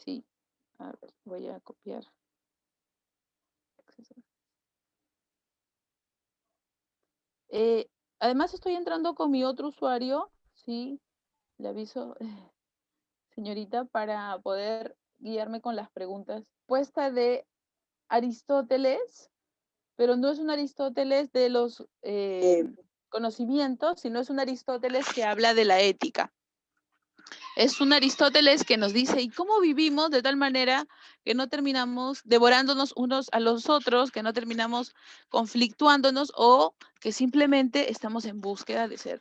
Sí, a ver, voy a copiar. Eh, Además estoy entrando con mi otro usuario, sí, le aviso, señorita, para poder guiarme con las preguntas. Puesta de Aristóteles, pero no es un Aristóteles de los conocimientos, sino es un Aristóteles que habla de la ética. Es un Aristóteles que nos dice, ¿y cómo vivimos de tal manera que no terminamos devorándonos unos a los otros, que no terminamos conflictuándonos o que simplemente estamos en búsqueda de ser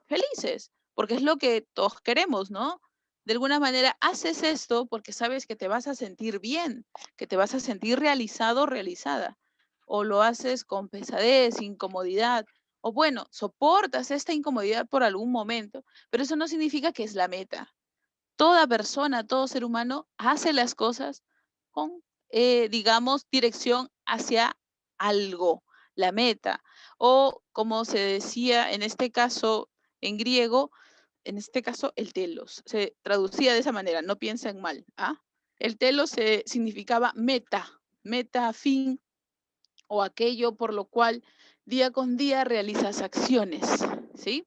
felices? Porque es lo que todos queremos, ¿no? De alguna manera haces esto porque sabes que te vas a sentir bien, que te vas a sentir realizado o realizada. O lo haces con pesadez, incomodidad, o bueno, soportas esta incomodidad por algún momento, pero eso no significa que es la meta. Toda persona, todo ser humano hace las cosas con, digamos, dirección hacia algo, la meta. O como se decía en este caso en griego, en este caso el telos, se traducía de esa manera, no piensen mal. ¿Ah? El telos significaba meta, meta, fin o aquello por lo cual día con día realizas acciones, ¿sí?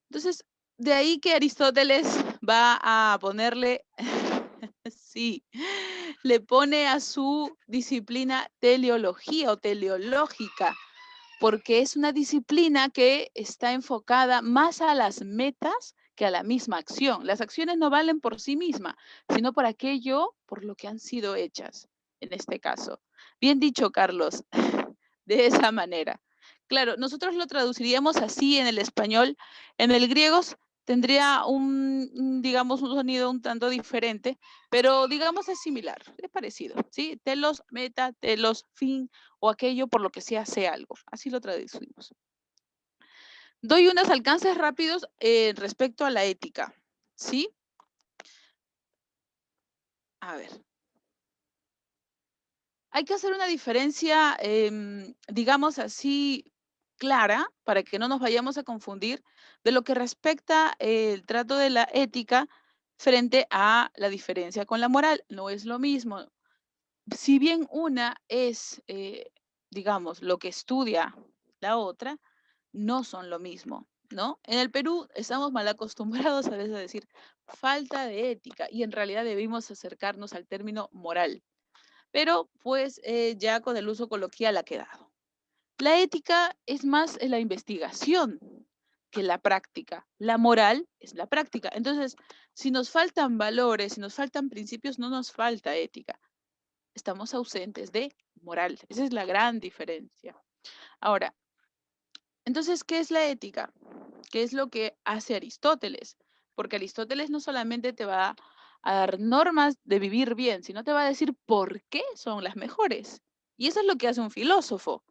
Entonces, de ahí que Aristóteles va a ponerle, sí, le pone a su disciplina teleología o teleológica, porque es una disciplina que está enfocada más a las metas que a la misma acción. Las acciones no valen por sí mismas, sino por aquello por lo que han sido hechas, en este caso. Bien dicho, Carlos, de esa manera. Claro, nosotros lo traduciríamos así en el español. En el griego tendría digamos, un sonido un tanto diferente, pero digamos es similar, es parecido, ¿sí? Telos, meta, telos, fin, o aquello por lo que se hace algo. Así lo traducimos. Doy unos alcances rápidos respecto a la ética, ¿sí? A ver. Hay que hacer una diferencia, digamos así, clara, para que no nos vayamos a confundir, de lo que respecta el trato de la ética frente a la diferencia con la moral. No es lo mismo. Si bien una es, digamos, lo que estudia la otra, no son lo mismo, ¿no? En el Perú estamos mal acostumbrados a veces a decir falta de ética y en realidad debimos acercarnos al término moral, pero pues ya con el uso coloquial ha quedado. La ética es más la investigación que la práctica. La moral es la práctica. Entonces, si nos faltan valores, si nos faltan principios, no nos falta ética. Estamos ausentes de moral. Esa es la gran diferencia. Ahora, entonces, ¿qué es la ética? ¿Qué es lo que hace Aristóteles? Porque Aristóteles no solamente te va a dar normas de vivir bien, sino te va a decir por qué son las mejores. Y eso es lo que hace un filósofo,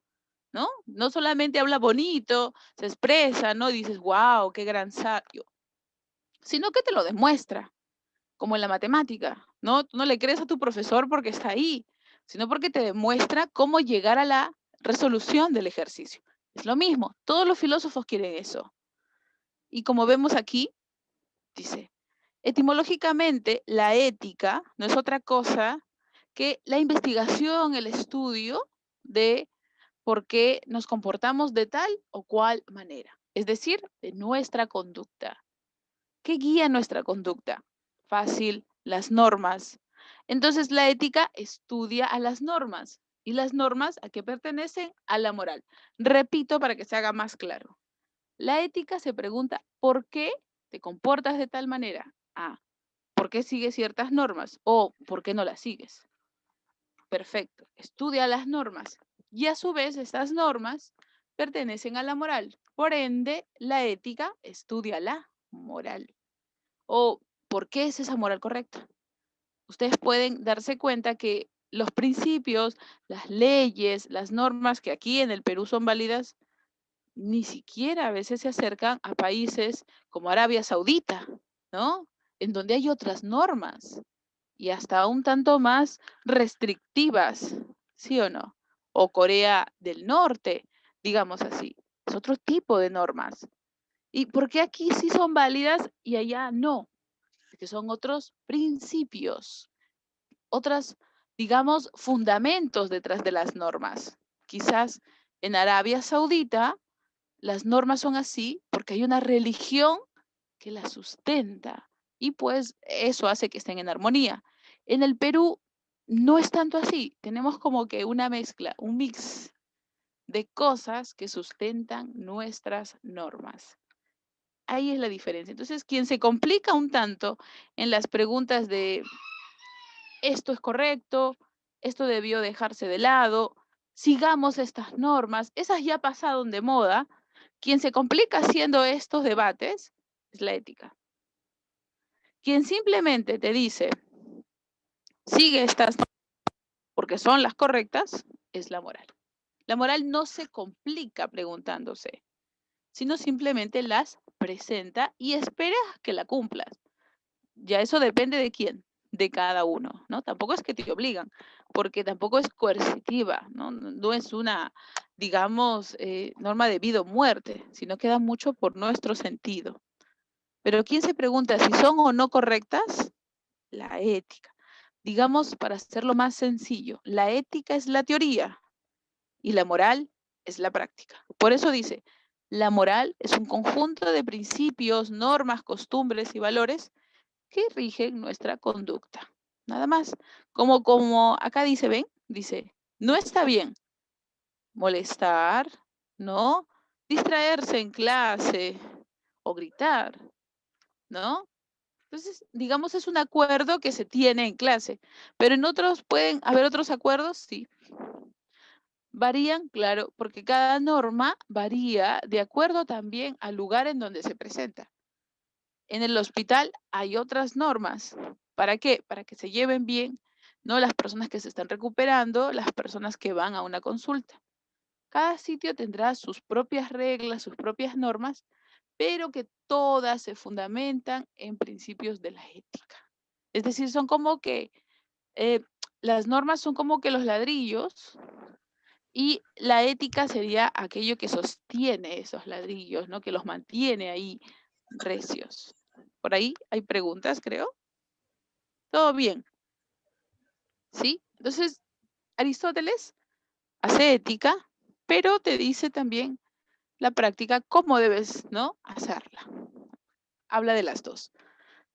¿no? No solamente habla bonito, se expresa, ¿no? Dices, wow, qué gran sabio, sino que te lo demuestra, como en la matemática, ¿no? Tú no le crees a tu profesor porque está ahí, sino porque te demuestra cómo llegar a la resolución del ejercicio. Es lo mismo, todos los filósofos quieren eso. Y como vemos aquí, dice, etimológicamente la ética no es otra cosa que la investigación, el estudio de por qué nos comportamos de tal o cual manera, es decir, de nuestra conducta. ¿Qué guía nuestra conducta? Fácil, las normas. Entonces la ética estudia a las normas. ¿Y las normas a qué pertenecen? A la moral. Repito para que se haga más claro. La ética se pregunta, ¿por qué te comportas de tal manera? A, ¿por qué sigues ciertas normas? O, ¿por qué no las sigues? Perfecto. Estudia las normas. Y a su vez, estas normas pertenecen a la moral. Por ende, la ética estudia la moral. O, ¿por qué es esa moral correcta? Ustedes pueden darse cuenta que los principios, las leyes, las normas que aquí en el Perú son válidas, ni siquiera a veces se acercan a países como Arabia Saudita, ¿no? En donde hay otras normas y hasta un tanto más restrictivas, ¿sí o no? O Corea del Norte, digamos así. Es otro tipo de normas. ¿Y por qué aquí sí son válidas y allá no? porque son otros principios, otros, digamos, fundamentos detrás de las normas. Quizás en Arabia Saudita las normas son así porque hay una religión que las sustenta y pues eso hace que estén en armonía. En el Perú no es tanto así, tenemos como que una mezcla, un mix de cosas que sustentan nuestras normas. Ahí es la diferencia. Entonces, quien se complica un tanto en las preguntas de esto es correcto, esto debió dejarse de lado, sigamos estas normas, esas ya pasaron de moda. Quien se complica haciendo estos debates es la ética. Quien simplemente te dice, sigue estas porque son las correctas, es la moral. La moral no se complica preguntándose, sino simplemente las presenta y espera que la cumplas. Ya eso depende de quién, de cada uno, ¿no? Tampoco es que te obligan, porque tampoco es coercitiva, ¿no? No es una, digamos, norma de vida o muerte, sino que da mucho por nuestro sentido. Pero ¿quién se pregunta si son o no correctas? La ética. Digamos, para hacerlo más sencillo, la ética es la teoría y la moral es la práctica. Por eso dice, la moral es un conjunto de principios, normas, costumbres y valores que rigen nuestra conducta. Nada más. Como acá dice, ven, dice, no está bien molestar, ¿no? Distraerse en clase o gritar, ¿no? Entonces, digamos, es un acuerdo que se tiene en clase, pero en otros pueden haber otros acuerdos, sí. Varían, claro, porque cada norma varía de acuerdo también al lugar en donde se presenta. En el hospital hay otras normas. ¿Para qué? Para que se lleven bien, ¿no? Las personas que se están recuperando, las personas que van a una consulta. Cada sitio tendrá sus propias reglas, sus propias normas, pero que todas se fundamentan en principios de la ética. Es decir, son como que eh, las normas son como que los ladrillos y la ética sería aquello que sostiene esos ladrillos, ¿no? Que los mantiene ahí recios. Por ahí hay preguntas, creo. ¿Todo bien? ¿Sí? Entonces, Aristóteles hace ética, pero te dice también la práctica, cómo debes, ¿no? Hacerla. Habla de las dos.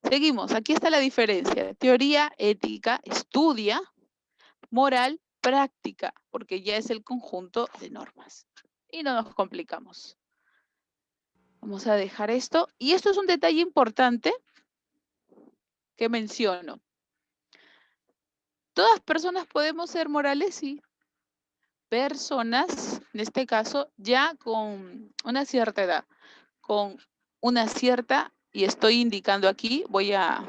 Seguimos, aquí está la diferencia. Teoría, ética, estudia, moral, práctica, porque ya es el conjunto de normas. Y no nos complicamos. Vamos a dejar esto. Y esto es un detalle importante que menciono. ¿Todas personas podemos ser morales? Sí. Personas, en este caso, ya con una cierta edad, con una cierta, y estoy indicando aquí, voy a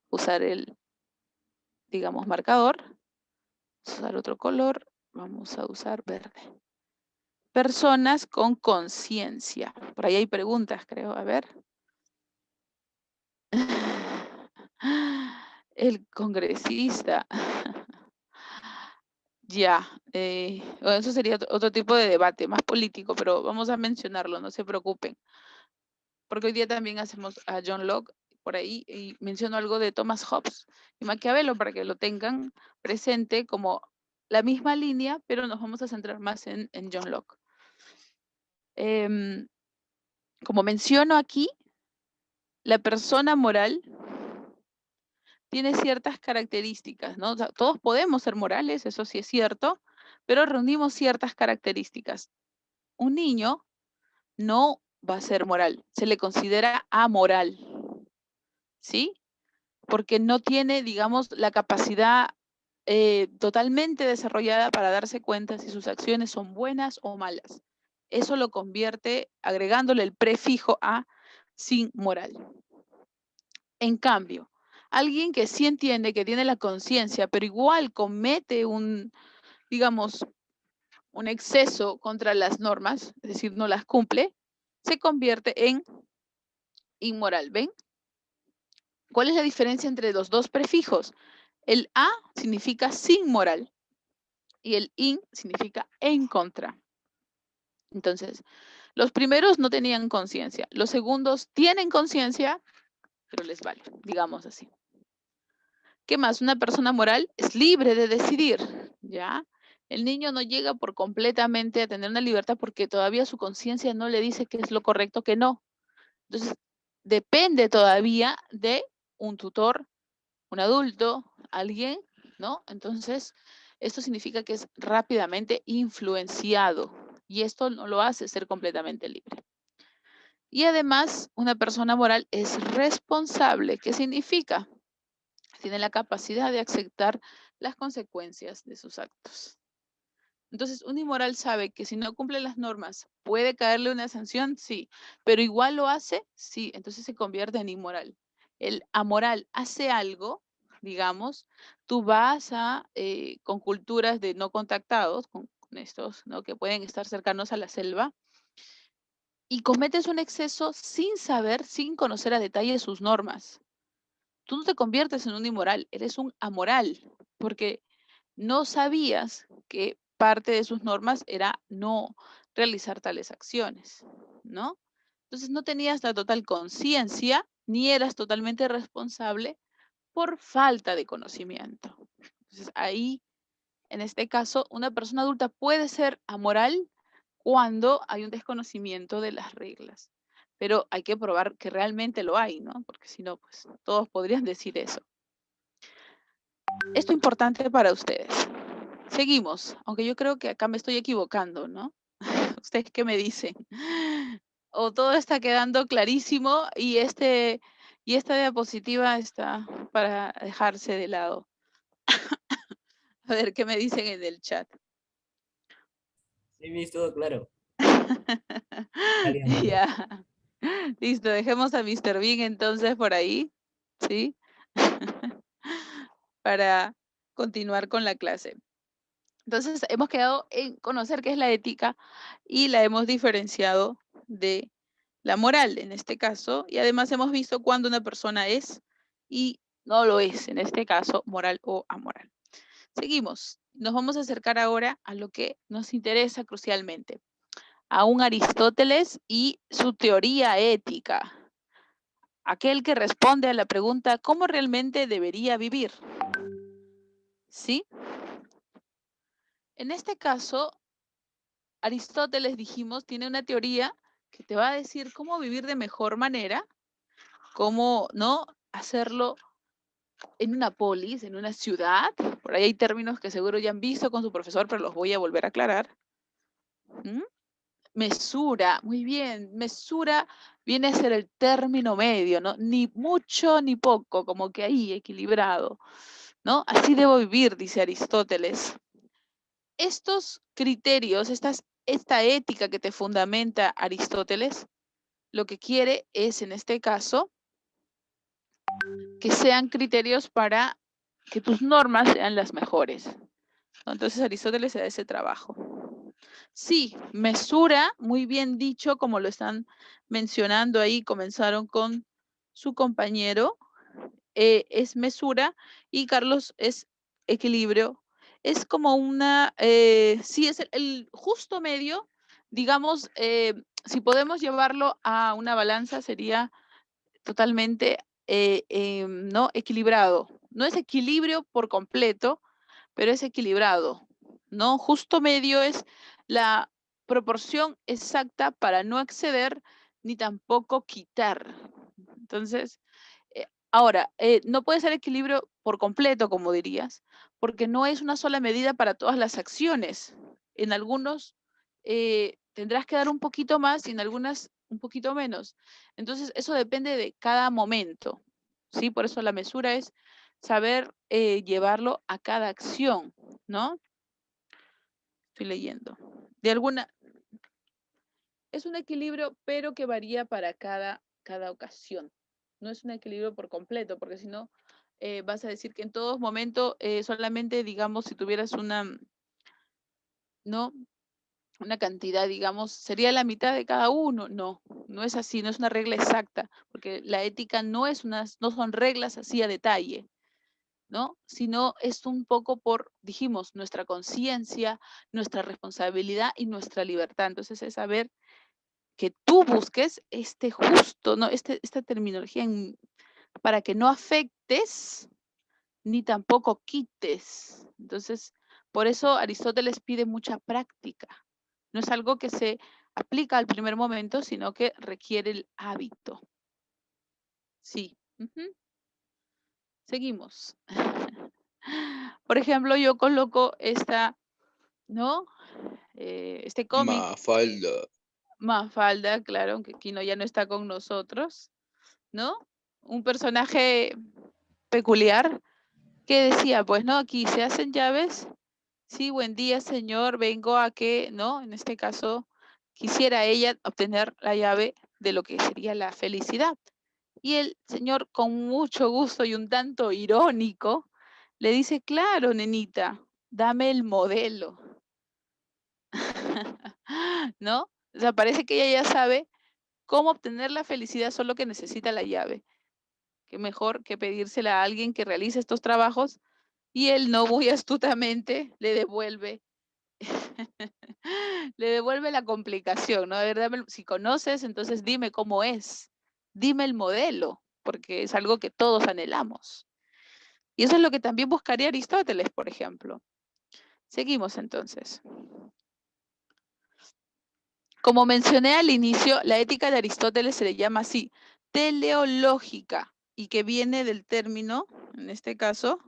usar el, digamos, marcador, usar otro color, vamos a usar verde. Personas con conciencia. Por ahí hay preguntas, creo, a ver. El congresista. Ya, bueno, eso sería otro tipo de debate, más político, pero vamos a mencionarlo, no se preocupen. Porque hoy día también hacemos a John Locke por ahí y menciono algo de Thomas Hobbes y Maquiavelo para que lo tengan presente como la misma línea, pero nos vamos a centrar más en John Locke. Como menciono aquí, la persona moral tiene ciertas características, ¿no? O sea, todos podemos ser morales, eso sí es cierto, pero reunimos ciertas características. Un niño no va a ser moral, se le considera amoral, ¿sí? Porque no tiene, digamos, la capacidad totalmente desarrollada para darse cuenta si sus acciones son buenas o malas. Eso lo convierte, agregándole el prefijo a, sin moral. En cambio, alguien que sí entiende, que tiene la conciencia, pero igual comete digamos, un exceso contra las normas, es decir, no las cumple, se convierte en inmoral. ¿Ven? ¿Cuál es la diferencia entre los dos prefijos? El a significa sin moral y el in significa en contra. Entonces, los primeros no tenían conciencia, los segundos tienen conciencia, pero les vale, digamos así. ¿Qué más? Una persona moral es libre de decidir, ¿ya? El niño no llega por completamente a tener una libertad porque todavía su conciencia no le dice qué es lo correcto, que no. Entonces, depende todavía de un tutor, un adulto, alguien, ¿no? Entonces, esto significa que es rápidamente influenciado y esto no lo hace ser completamente libre. Y además, una persona moral es responsable. ¿Qué significa? Tiene la capacidad de aceptar las consecuencias de sus actos. Entonces, un inmoral sabe que si no cumple las normas, puede caerle una sanción, sí, pero igual lo hace, sí, entonces se convierte en inmoral. El amoral hace algo, digamos, tú vas a, con culturas de no contactados, con estos, ¿no? Que pueden estar cercanos a la selva, y cometes un exceso sin saber, sin conocer a detalle sus normas. Tú no te conviertes en un inmoral, eres un amoral, porque no sabías que parte de sus normas era no realizar tales acciones, ¿no? Entonces no tenías la total conciencia ni eras totalmente responsable por falta de conocimiento. Entonces ahí, en este caso, una persona adulta puede ser amoral cuando hay un desconocimiento de las reglas. Pero hay que probar que realmente lo hay, ¿no? Porque si no, pues todos podrían decir eso. Esto es importante para ustedes. Seguimos, aunque yo creo que acá me estoy equivocando, ¿no? ¿Ustedes qué me dicen? O todo está quedando clarísimo y esta diapositiva está para dejarse de lado. A ver qué me dicen en el chat. Sí, Miss, todo claro. Válido, válido. Ya. Listo, dejemos a Mr. Bean entonces por ahí, ¿sí? Para continuar con la clase. Entonces, hemos quedado en conocer qué es la ética y la hemos diferenciado de la moral en este caso, y además hemos visto cuándo una persona es y no lo es, en este caso, moral o amoral. Seguimos. Nos vamos a acercar ahora a lo que nos interesa crucialmente, a un Aristóteles y su teoría ética, aquel que responde a la pregunta ¿cómo realmente debería vivir? ¿Sí? En este caso, Aristóteles, dijimos, tiene una teoría que te va a decir cómo vivir de mejor manera, cómo no hacerlo en una polis, en una ciudad. Por ahí hay términos que seguro ya han visto con su profesor, pero los voy a volver a aclarar. ¿Mm? Mesura, muy bien. Mesura viene a ser el término medio, ¿no? Ni mucho ni poco, como que ahí, equilibrado, ¿no? Así debo vivir, dice Aristóteles. Estos criterios, esta ética que te fundamenta Aristóteles, lo que quiere es, en este caso, que sean criterios para que tus normas sean las mejores. Entonces Aristóteles se da ese trabajo. Sí, mesura, muy bien dicho, como lo están mencionando ahí, comenzaron con su compañero, es mesura y Carlos es equilibrio. Es como una, sí, es el justo medio, digamos, si podemos llevarlo a una balanza sería totalmente ¿no? Equilibrado. No es equilibrio por completo, pero es equilibrado, ¿no? Justo medio es la proporción exacta para no exceder ni tampoco quitar. Entonces, ahora, no puede ser equilibrio por completo, como dirías, porque no es una sola medida para todas las acciones. En algunos tendrás que dar un poquito más y en algunas un poquito menos. Entonces, eso depende de cada momento, ¿sí? Por eso la mesura es saber llevarlo a cada acción, ¿no? Estoy leyendo. De alguna, es un equilibrio, pero que varía para cada ocasión. No es un equilibrio por completo, porque si no, vas a decir que en todo momento solamente, digamos, si tuvieras ¿no? Una cantidad, digamos, sería la mitad de cada uno. No, no es así, no es una regla exacta, porque la ética no son reglas así a detalle, ¿no? Sino es un poco por, dijimos, nuestra conciencia, nuestra responsabilidad y nuestra libertad. Entonces es saber que tú busques este justo, ¿no? Esta terminología para que no afectes ni tampoco quites. Entonces, por eso Aristóteles pide mucha práctica. No es algo que se aplica al primer momento, sino que requiere el hábito. Sí. Seguimos. Por ejemplo, yo coloco esta, ¿no? Este cómic, Mafalda. Mafalda, claro, aunque Kino ya no está con nosotros, ¿no? Un personaje peculiar que decía, pues, ¿no? Aquí se hacen llaves. Sí, buen día, señor. Vengo a que, ¿no? En este caso, quisiera ella obtener la llave de lo que sería la felicidad. Y el señor, con mucho gusto y un tanto irónico, le dice, claro, nenita, dame el modelo. ¿No? O sea, parece que ella ya sabe cómo obtener la felicidad, solo que necesita la llave. Qué mejor que pedírsela a alguien que realice estos trabajos y él no muy astutamente le devuelve le devuelve la complicación, ¿no? A ver, si conoces, entonces dime cómo es, dime el modelo, porque es algo que todos anhelamos. Y eso es lo que también buscaría Aristóteles, por ejemplo. Seguimos entonces. Como mencioné al inicio, la ética de Aristóteles se le llama así, teleológica, y que viene del término, en este caso,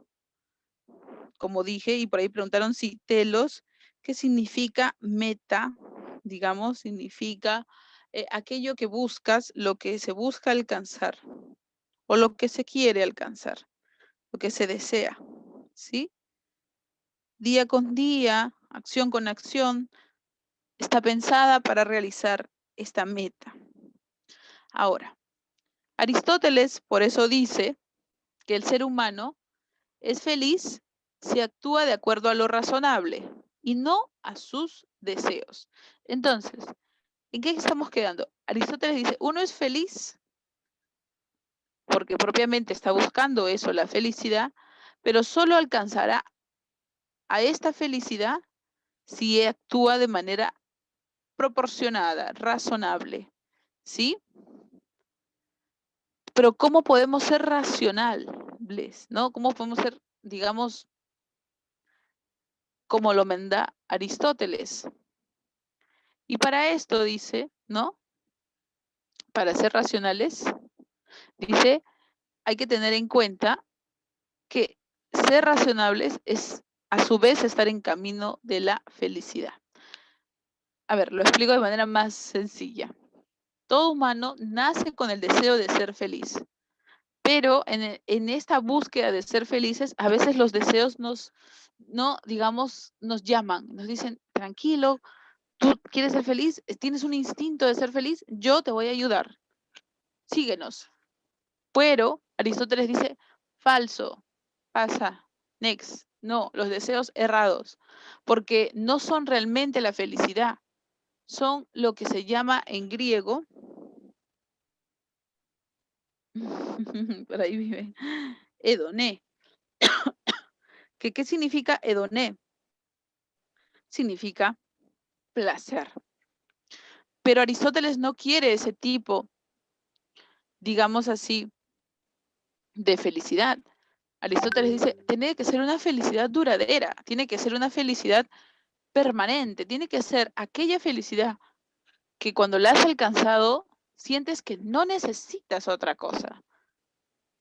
como dije, y por ahí preguntaron si telos, ¿qué significa meta? Digamos, significa aquello que buscas, lo que se busca alcanzar, o lo que se quiere alcanzar, lo que se desea, ¿sí? Día con día, acción con acción, está pensada para realizar esta meta. Ahora, Aristóteles por eso dice que el ser humano es feliz si actúa de acuerdo a lo razonable y no a sus deseos. Entonces, ¿en qué estamos quedando? Aristóteles dice, uno es feliz porque propiamente está buscando eso, la felicidad, pero solo alcanzará a esta felicidad si actúa de manera proporcionada, razonable, ¿sí? Pero ¿cómo podemos ser racionales, no? ¿Cómo podemos ser, digamos, como lo manda Aristóteles? Y para esto dice, ¿no? Para ser racionales, dice, hay que tener en cuenta que ser racionables es a su vez estar en camino de la felicidad. A ver, lo explico de manera más sencilla. Todo humano nace con el deseo de ser feliz, pero en esta búsqueda de ser felices, a veces los deseos no, digamos, nos llaman, nos dicen, tranquilo, tú quieres ser feliz, tienes un instinto de ser feliz, yo te voy a ayudar, síguenos. Pero Aristóteles dice, falso, pasa, next, no, los deseos errados, porque no son realmente la felicidad, son lo que se llama en griego, por ahí vive, hedoné. ¿Qué significa hedoné? Significa placer. Pero Aristóteles no quiere ese tipo, digamos así, de felicidad. Aristóteles dice, tiene que ser una felicidad duradera, tiene que ser una felicidad permanente, tiene que ser aquella felicidad que cuando la has alcanzado, sientes que no necesitas otra cosa.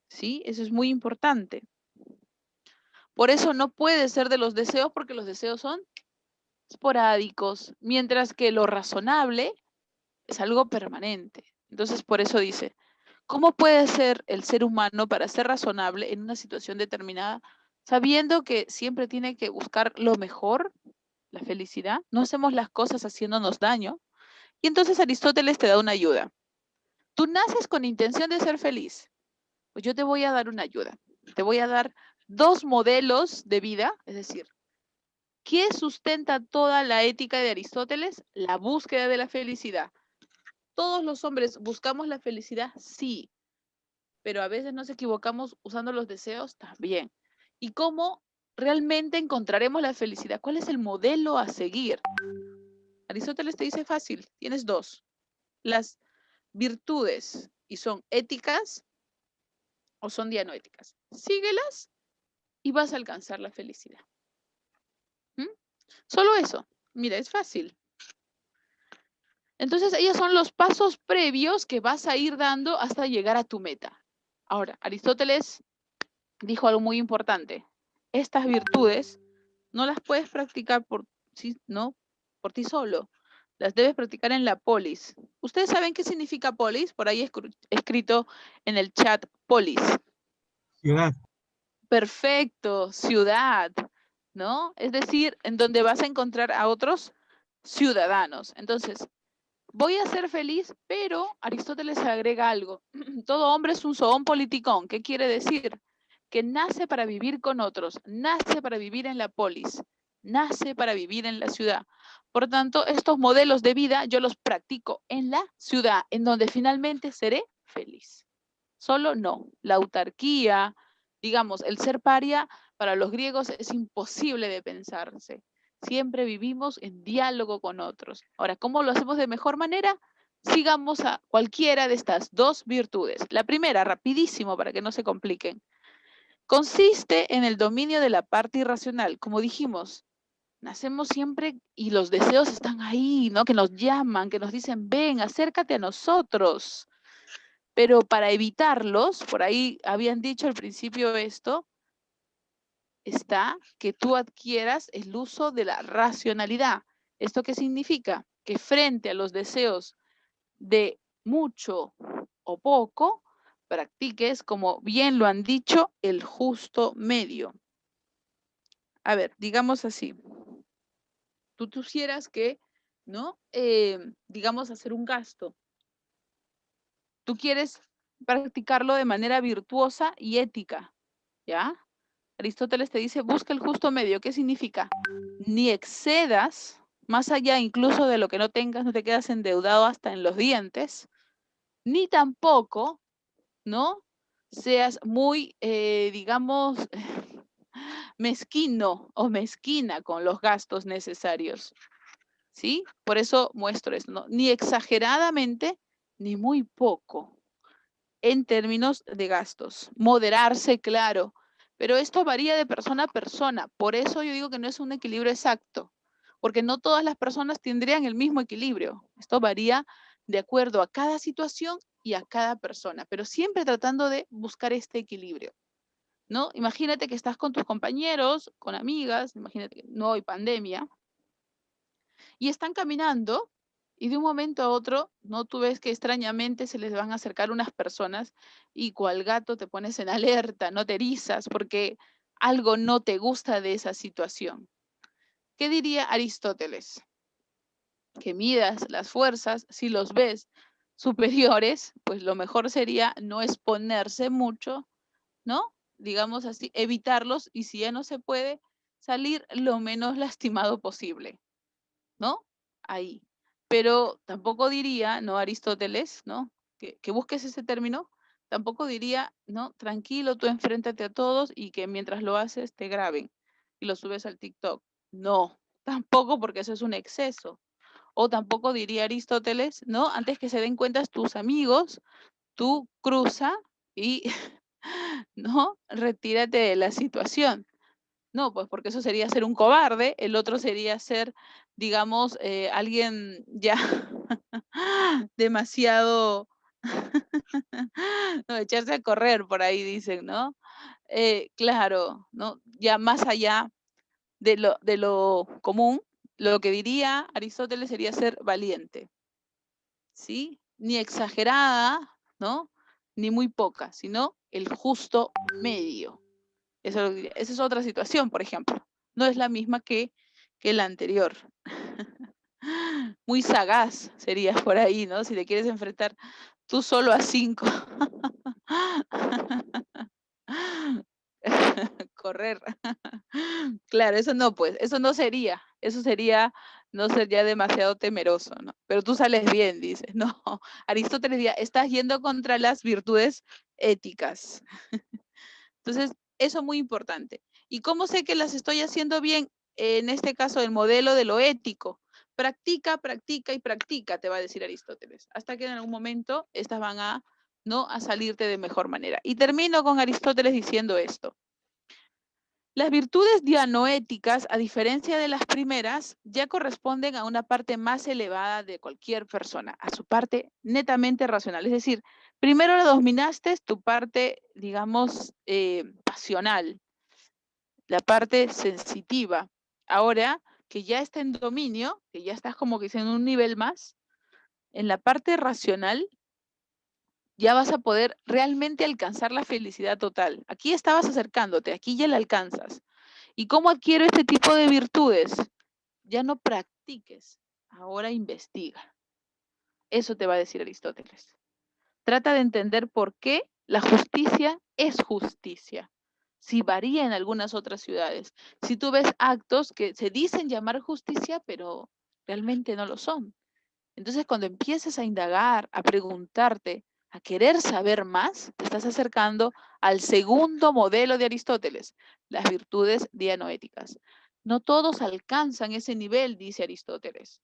¿Sí? Eso es muy importante. Por eso no puede ser de los deseos, porque los deseos son esporádicos, mientras que lo razonable es algo permanente. Entonces, por eso dice, ¿cómo puede ser el ser humano para ser razonable en una situación determinada, sabiendo que siempre tiene que buscar lo mejor, la felicidad? No hacemos las cosas haciéndonos daño. Y entonces Aristóteles te da una ayuda. Tú naces con intención de ser feliz. Pues yo te voy a dar una ayuda. Te voy a dar dos modelos de vida, es decir, ¿qué sustenta toda la ética de Aristóteles? La búsqueda de la felicidad. ¿Todos los hombres buscamos la felicidad? Sí, pero a veces nos equivocamos usando los deseos también. ¿Y cómo realmente encontraremos la felicidad? ¿Cuál es el modelo a seguir? Aristóteles te dice fácil, tienes dos. Las virtudes, y son éticas o son dianoéticas. Síguelas y vas a alcanzar la felicidad. ¿Mm? Solo eso. Mira, es fácil. Entonces, ellos son los pasos previos que vas a ir dando hasta llegar a tu meta. Ahora, Aristóteles dijo algo muy importante. Estas virtudes no las puedes practicar ¿no? por ti solo. Las debes practicar en la polis. ¿Ustedes saben qué significa polis? Por ahí escrito en el chat, polis. Ciudad. Perfecto, ciudad, ¿no? Es decir, en donde vas a encontrar a otros ciudadanos. Entonces, voy a ser feliz, pero Aristóteles agrega algo. Todo hombre es un zoón politicón. ¿Qué quiere decir? Que nace para vivir con otros, nace para vivir en la polis, nace para vivir en la ciudad. Por tanto, estos modelos de vida yo los practico en la ciudad, en donde finalmente seré feliz. Solo no. La autarquía, digamos, el ser paria para los griegos es imposible de pensarse. Siempre vivimos en diálogo con otros. Ahora, ¿cómo lo hacemos de mejor manera? Sigamos a cualquiera de estas dos virtudes. La primera, rapidísimo para que no se compliquen, consiste en el dominio de la parte irracional. Como dijimos, nacemos siempre y los deseos están ahí, ¿no? Que nos llaman, que nos dicen, ven, acércate a nosotros. Pero para evitarlos, por ahí habían dicho al principio esto, está que tú adquieras el uso de la racionalidad. ¿Esto qué significa? Que frente a los deseos de mucho o poco, practiques, como bien lo han dicho, el justo medio. A ver, digamos así. Tú quisieras que, ¿no? Digamos, hacer un gasto. Tú quieres practicarlo de manera virtuosa y ética, ¿ya? Aristóteles te dice, busca el justo medio. ¿Qué significa? Ni excedas, más allá incluso de lo que no tengas, no te quedas endeudado hasta en los dientes, ni tampoco, ¿no? Seas muy, digamos, mezquino o mezquina con los gastos necesarios, ¿sí? Por eso muestro esto, ¿no? Ni exageradamente, ni muy poco en términos de gastos. Moderarse, claro, pero esto varía de persona a persona. Por eso yo digo que no es un equilibrio exacto, porque no todas las personas tendrían el mismo equilibrio. Esto varía de acuerdo a cada situación y a cada persona, pero siempre tratando de buscar este equilibrio, ¿no? Imagínate que estás con tus compañeros, con amigas, imagínate que no hay pandemia, y están caminando y de un momento a otro, ¿no? Tú ves que extrañamente se les van a acercar unas personas y cual gato te pones en alerta, no te erizas porque algo no te gusta de esa situación. ¿Qué diría Aristóteles? Que midas las fuerzas, si los ves superiores, pues lo mejor sería no exponerse mucho, ¿no? Digamos así, evitarlos y si ya no se puede, salir lo menos lastimado posible, ¿no? Ahí. Pero tampoco diría, ¿no? Aristóteles, ¿no? Que busques ese término, tampoco diría, ¿no? Tranquilo, tú enfréntate a todos y que mientras lo haces te graben y lo subes al TikTok. No, tampoco porque eso es un exceso. O tampoco diría Aristóteles, ¿no? Antes que se den cuenta tus amigos, tú cruza y, ¿no? Retírate de la situación. No, pues porque eso sería ser un cobarde, el otro sería ser, digamos, alguien ya demasiado, no, echarse a correr, por ahí dicen, ¿no? Claro, ¿no? Ya más allá de lo común, lo que diría Aristóteles sería ser valiente, ¿sí? Ni exagerada, ¿no? Ni muy poca, sino el justo medio. Esa es otra situación, por ejemplo. No es la misma que la anterior. Muy sagaz serías por ahí, ¿no? Si te quieres enfrentar tú solo a 5. Correr. Claro, eso no, pues, eso no sería. Eso sería no ser ya demasiado temeroso, ¿no? Pero tú sales bien, dices. No, Aristóteles decía, estás yendo contra las virtudes éticas. Entonces, eso es muy importante. ¿Y cómo sé que las estoy haciendo bien? En este caso, el modelo de lo ético. Practica, practica y practica, te va a decir Aristóteles, hasta que en algún momento estas van a ¿no? A salirte de mejor manera. Y termino con Aristóteles diciendo esto. Las virtudes dianoéticas, a diferencia de las primeras, ya corresponden a una parte más elevada de cualquier persona, a su parte netamente racional. Es decir, primero la dominaste tu parte, digamos, pasional, la parte sensitiva. Ahora que ya está en dominio, que ya estás como que en un nivel más, en la parte racional ya vas a poder realmente alcanzar la felicidad total. Aquí estabas acercándote, aquí ya la alcanzas. ¿Y cómo adquiero este tipo de virtudes? Ya no practiques, ahora investiga. Eso te va a decir Aristóteles. Trata de entender por qué la justicia es justicia. Si varía en algunas otras ciudades. Si tú ves actos que se dicen llamar justicia, pero realmente no lo son. Entonces, cuando empieces a indagar, a preguntarte, a querer saber más, te estás acercando al segundo modelo de Aristóteles, las virtudes dianoéticas. No todos alcanzan ese nivel, dice Aristóteles.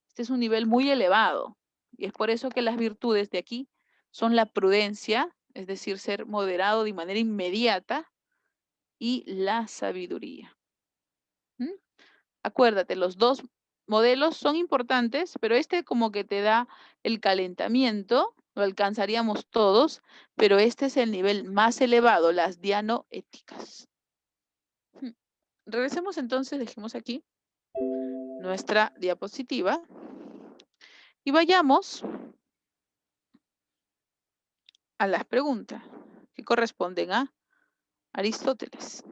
Este es un nivel muy elevado y es por eso que las virtudes de aquí son la prudencia, es decir, ser moderado de manera inmediata, y la sabiduría. ¿Mm? Acuérdate, los dos modelos son importantes, pero este como que te da el calentamiento, lo alcanzaríamos todos, pero este es el nivel más elevado, las dianoéticas. Regresemos entonces, dejemos aquí nuestra diapositiva y vayamos a las preguntas que corresponden a Aristóteles.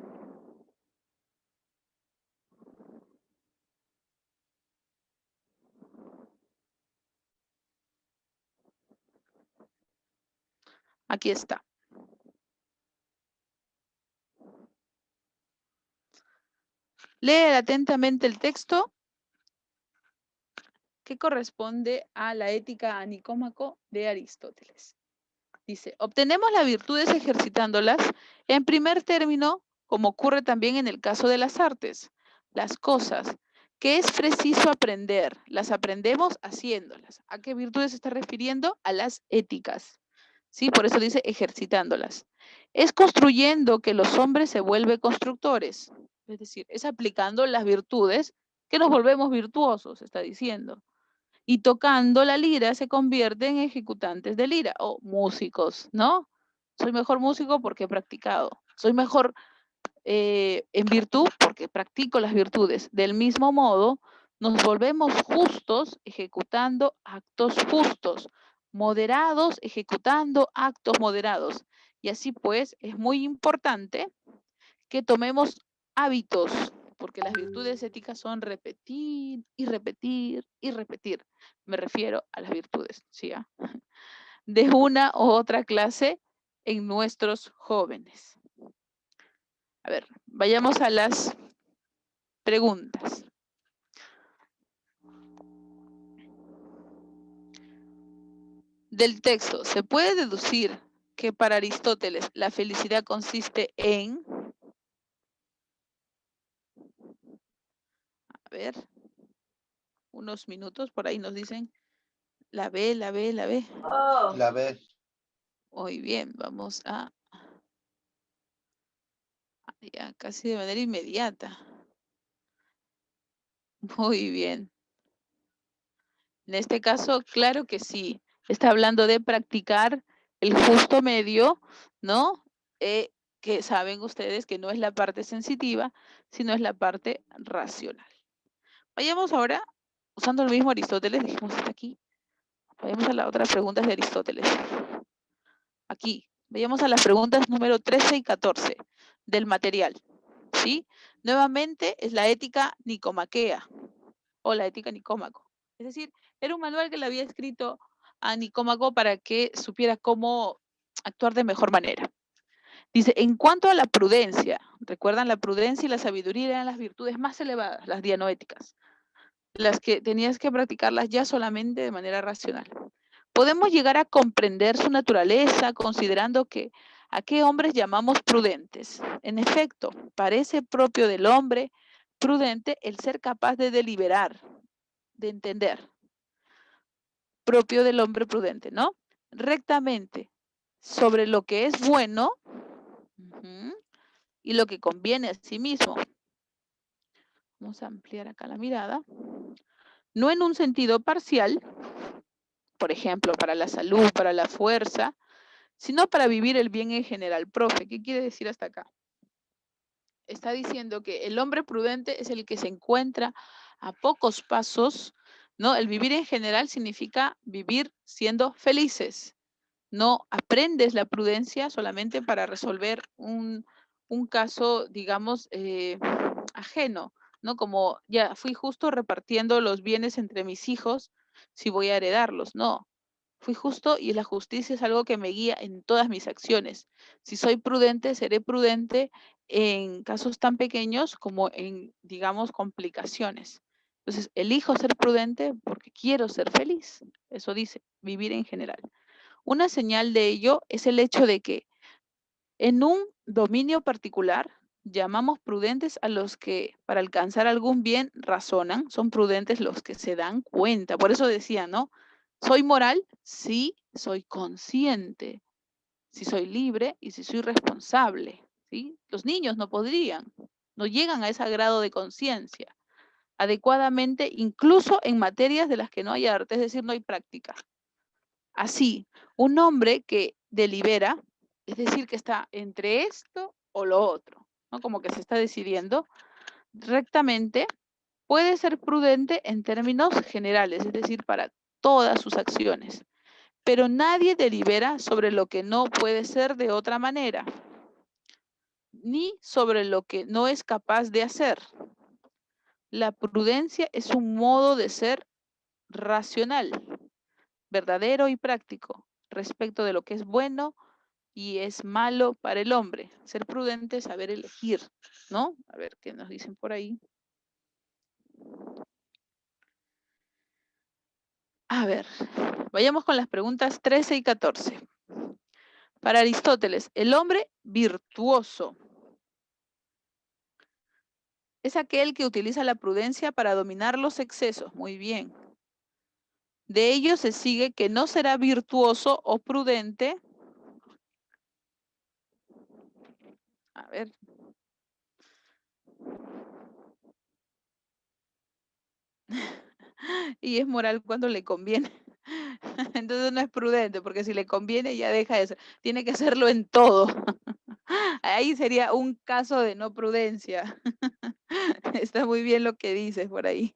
Aquí está. Lee atentamente el texto que corresponde a la ética a Nicómaco de Aristóteles. Dice, obtenemos las virtudes ejercitándolas, en primer término, como ocurre también en el caso de las artes. Las cosas que es preciso aprender, las aprendemos haciéndolas. ¿A qué virtudes se está refiriendo? A las éticas. ¿Sí? Por eso dice ejercitándolas. Es construyendo que los hombres se vuelven constructores. Es decir, es aplicando las virtudes que nos volvemos virtuosos, está diciendo. Y tocando la lira se convierten en ejecutantes de lira o músicos, ¿no? Soy mejor músico porque he practicado. Soy mejor en virtud porque practico las virtudes. Del mismo modo, nos volvemos justos ejecutando actos justos, moderados ejecutando actos moderados. Y así pues, es muy importante que tomemos hábitos, porque las virtudes éticas son repetir y repetir y repetir. Me refiero a las virtudes, ¿sí? De una u otra clase en nuestros jóvenes. A ver, vayamos a las preguntas. Del texto, ¿se puede deducir que para Aristóteles la felicidad consiste en... A ver, unos minutos, por ahí nos dicen la B, la B, la B. Oh. La B. Muy bien, vamos a... Ya, casi de manera inmediata. Muy bien. En este caso, claro que sí. Está hablando de practicar el justo medio, ¿no? Que saben ustedes que no es la parte sensitiva, sino es la parte racional. Vayamos ahora, usando el mismo Aristóteles, dijimos hasta aquí. Vayamos a las otras preguntas de Aristóteles. Aquí, vayamos a las preguntas número 13 y 14 del material, ¿sí? Nuevamente es la ética nicomaquea o la ética Nicómaco. Es decir, era un manual que le había escrito a Nicómaco para que supiera cómo actuar de mejor manera. Dice, en cuanto a la prudencia, recuerdan, la prudencia y la sabiduría eran las virtudes más elevadas, las dianoéticas, las que tenías que practicarlas ya solamente de manera racional. Podemos llegar a comprender su naturaleza considerando que a qué hombres llamamos prudentes. En efecto, parece propio del hombre prudente el ser capaz de deliberar, de entender, propio del hombre prudente, ¿no? Rectamente, sobre lo que es bueno y lo que conviene a sí mismo. Vamos a ampliar acá la mirada. No en un sentido parcial, por ejemplo, para la salud, para la fuerza, sino para vivir el bien en general. Profe, ¿qué quiere decir hasta acá? Está diciendo que el hombre prudente es el que se encuentra a pocos pasos, ¿no? El vivir en general significa vivir siendo felices. No aprendes la prudencia solamente para resolver un caso, digamos, ajeno, ¿no? Como ya fui justo repartiendo los bienes entre mis hijos, si voy a heredarlos. No, fui justo y la justicia es algo que me guía en todas mis acciones. Si soy prudente, seré prudente en casos tan pequeños como en, digamos, complicaciones. Entonces, elijo ser prudente porque quiero ser feliz. Eso dice, vivir en general. Una señal de ello es el hecho de que en un dominio particular llamamos prudentes a los que para alcanzar algún bien razonan, son prudentes los que se dan cuenta. Por eso decía, ¿no? ¿Soy moral? Sí, soy consciente. Si soy libre y si soy responsable. ¿Sí? Los niños no podrían, no llegan a ese grado de conciencia adecuadamente, incluso en materias de las que no hay arte, es decir, no hay práctica. Así, un hombre que delibera, es decir, que está entre esto o lo otro, ¿no? Como que se está decidiendo rectamente, puede ser prudente en términos generales, es decir, para todas sus acciones. Pero nadie delibera sobre lo que no puede ser de otra manera, ni sobre lo que no es capaz de hacer. La prudencia es un modo de ser racional, verdadero y práctico respecto de lo que es bueno y es malo para el hombre. Ser prudente es saber elegir, ¿no? A ver qué nos dicen por ahí. A ver, vayamos con las preguntas 13 y 14. Para Aristóteles, el hombre virtuoso es aquel que utiliza la prudencia para dominar los excesos. Muy bien. De ello se sigue que no será virtuoso o prudente. A ver. Y es moral cuando le conviene. Entonces no es prudente, porque si le conviene ya deja de ser. Tiene que hacerlo en todo. Ahí sería un caso de no prudencia. Está muy bien lo que dices por ahí.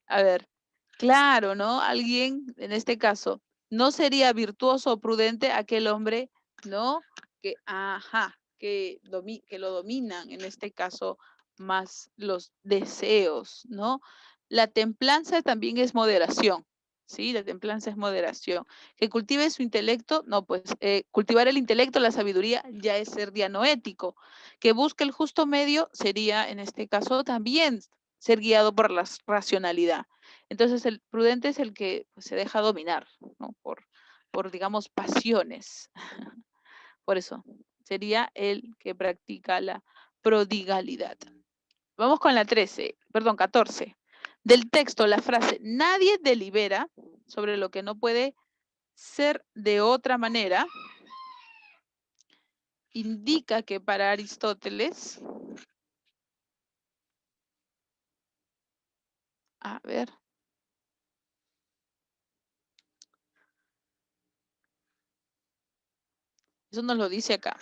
A ver, claro, ¿no? Alguien, en este caso, no sería virtuoso o prudente aquel hombre, ¿no? Que lo dominan, en este caso, más los deseos, ¿no? La templanza también es moderación, ¿sí? La templanza es moderación. Que cultive su intelecto, no, pues cultivar el intelecto, la sabiduría, ya es ser diano ético. Que busque el justo medio sería, en este caso, también ser guiado por la racionalidad. Entonces, el prudente es el que pues, se deja dominar, ¿no? Por, digamos, pasiones. Por eso, sería el que practica la prodigalidad. Vamos con la 14. Del texto, la frase, nadie delibera sobre lo que no puede ser de otra manera, indica que para Aristóteles, a ver, eso nos lo dice acá,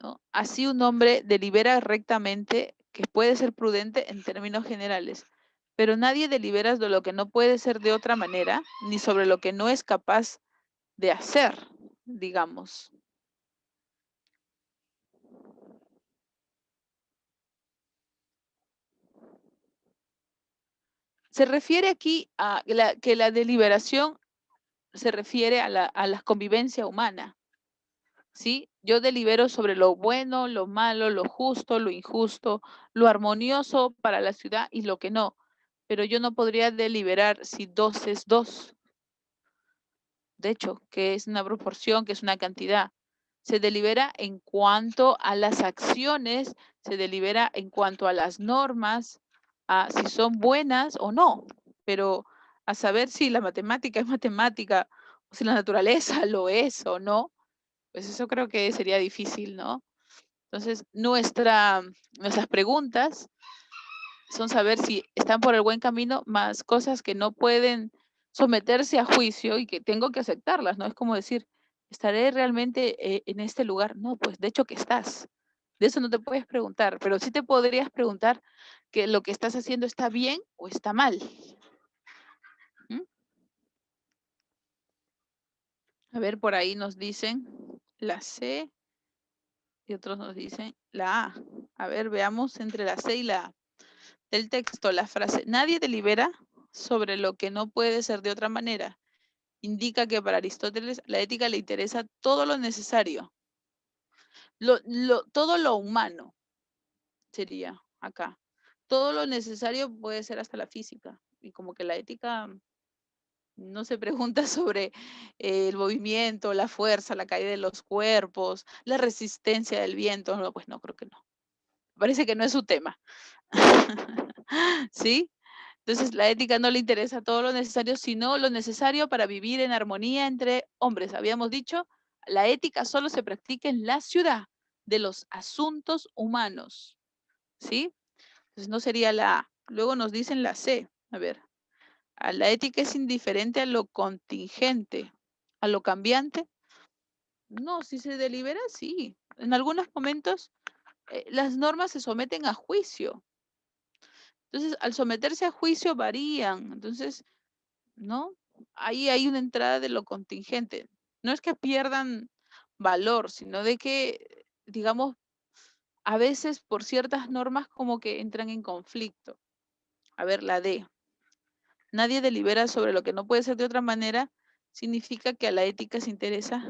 ¿no? Así un hombre delibera rectamente que puede ser prudente en términos generales, pero nadie delibera de lo que no puede ser de otra manera, ni sobre lo que no es capaz de hacer, digamos. Se refiere aquí a que la deliberación se refiere a la convivencia humana, ¿sí? Yo delibero sobre lo bueno, lo malo, lo justo, lo injusto, lo armonioso para la ciudad y lo que no. Pero yo no podría deliberar si 2 es 2. De hecho, que es una proporción, que es una cantidad. Se delibera en cuanto a las acciones, se delibera en cuanto a las normas, a si son buenas o no. Pero a saber si la matemática es matemática Si la naturaleza lo es o no, pues eso creo que sería difícil, ¿no? Entonces, nuestras preguntas son saber si están por el buen camino, más cosas que no pueden someterse a juicio y que tengo que aceptarlas, ¿no? Es como decir, ¿estaré realmente en este lugar? No, pues de hecho que estás. De eso no te puedes preguntar, pero sí te podrías preguntar que lo que estás haciendo está bien o está mal. ¿Mm? A ver, por ahí nos dicen la C y otros nos dicen la A. A ver, veamos entre la C y la A. Del texto, la frase, nadie delibera sobre lo que no puede ser de otra manera. Indica que para Aristóteles la ética le interesa todo lo necesario, todo lo humano sería acá. Todo lo necesario puede ser hasta la física. Y como que la ética no se pregunta sobre el movimiento, la fuerza, la caída de los cuerpos, la resistencia del viento. No, pues no, creo que no. Parece que no es su tema. ¿Sí? Entonces, la ética no le interesa todo lo necesario, sino lo necesario para vivir en armonía entre hombres. Habíamos dicho, la ética solo se practica en la ciudad de los asuntos humanos. ¿Sí? Entonces, no sería la A. Luego nos dicen la C. A ver, la ética es indiferente a lo contingente, a lo cambiante. No, si se delibera, sí. En algunos momentos las normas se someten a juicio. Entonces, al someterse a juicio varían. Entonces, ¿no? Ahí hay una entrada de lo contingente. No es que pierdan valor, sino de que, digamos, a veces por ciertas normas como que entran en conflicto. A ver, la D. Nadie delibera sobre lo que no puede ser de otra manera, significa que a la ética se interesa.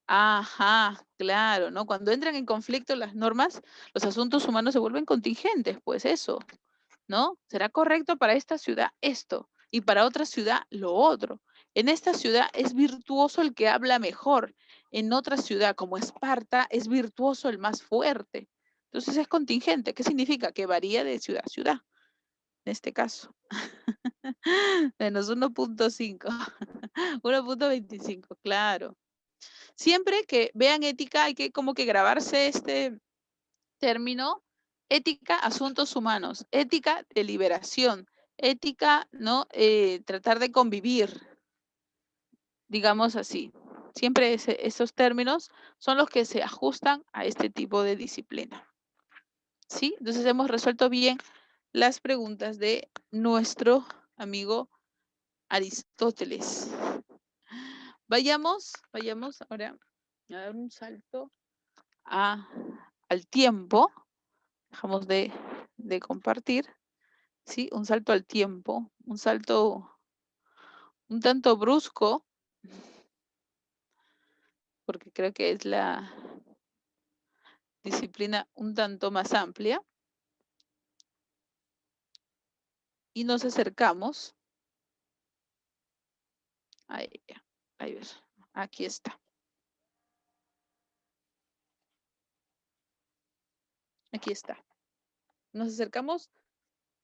Ajá, claro, ¿no? Cuando entran en conflicto las normas, los asuntos humanos se vuelven contingentes, pues eso. ¿No? ¿Será correcto para esta ciudad esto y para otra ciudad lo otro? En esta ciudad es virtuoso el que habla mejor. En otra ciudad como Esparta es virtuoso el más fuerte. Entonces es contingente. ¿Qué significa? Que varía de ciudad a ciudad, en este caso. Menos 1.5. 1.25, claro. Siempre que vean ética hay que como que grabarse este término: ética, asuntos humanos, ética, deliberación, ética, ¿no? Tratar de convivir, digamos así. Siempre esos términos son los que se ajustan a este tipo de disciplina. ¿Sí? Entonces hemos resuelto bien las preguntas de nuestro amigo Aristóteles. Vayamos ahora a dar un salto al tiempo. Dejamos de compartir. Sí, un salto al tiempo, un salto un tanto brusco, porque creo que es la disciplina un tanto más amplia. Y nos acercamos. Ahí, ahí ves, aquí está. Aquí está. Nos acercamos.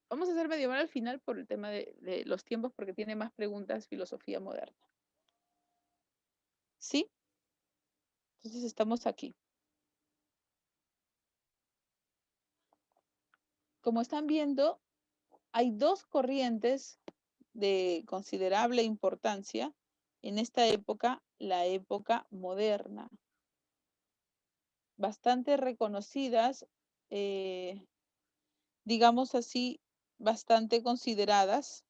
Vamos a hacer medio hora al final por el tema de los tiempos, porque tiene más preguntas filosofía moderna. ¿Sí? Entonces estamos aquí. Como están viendo, hay dos corrientes de considerable importancia en esta época, la época moderna. Bastante reconocidas, digamos así, bastante consideradas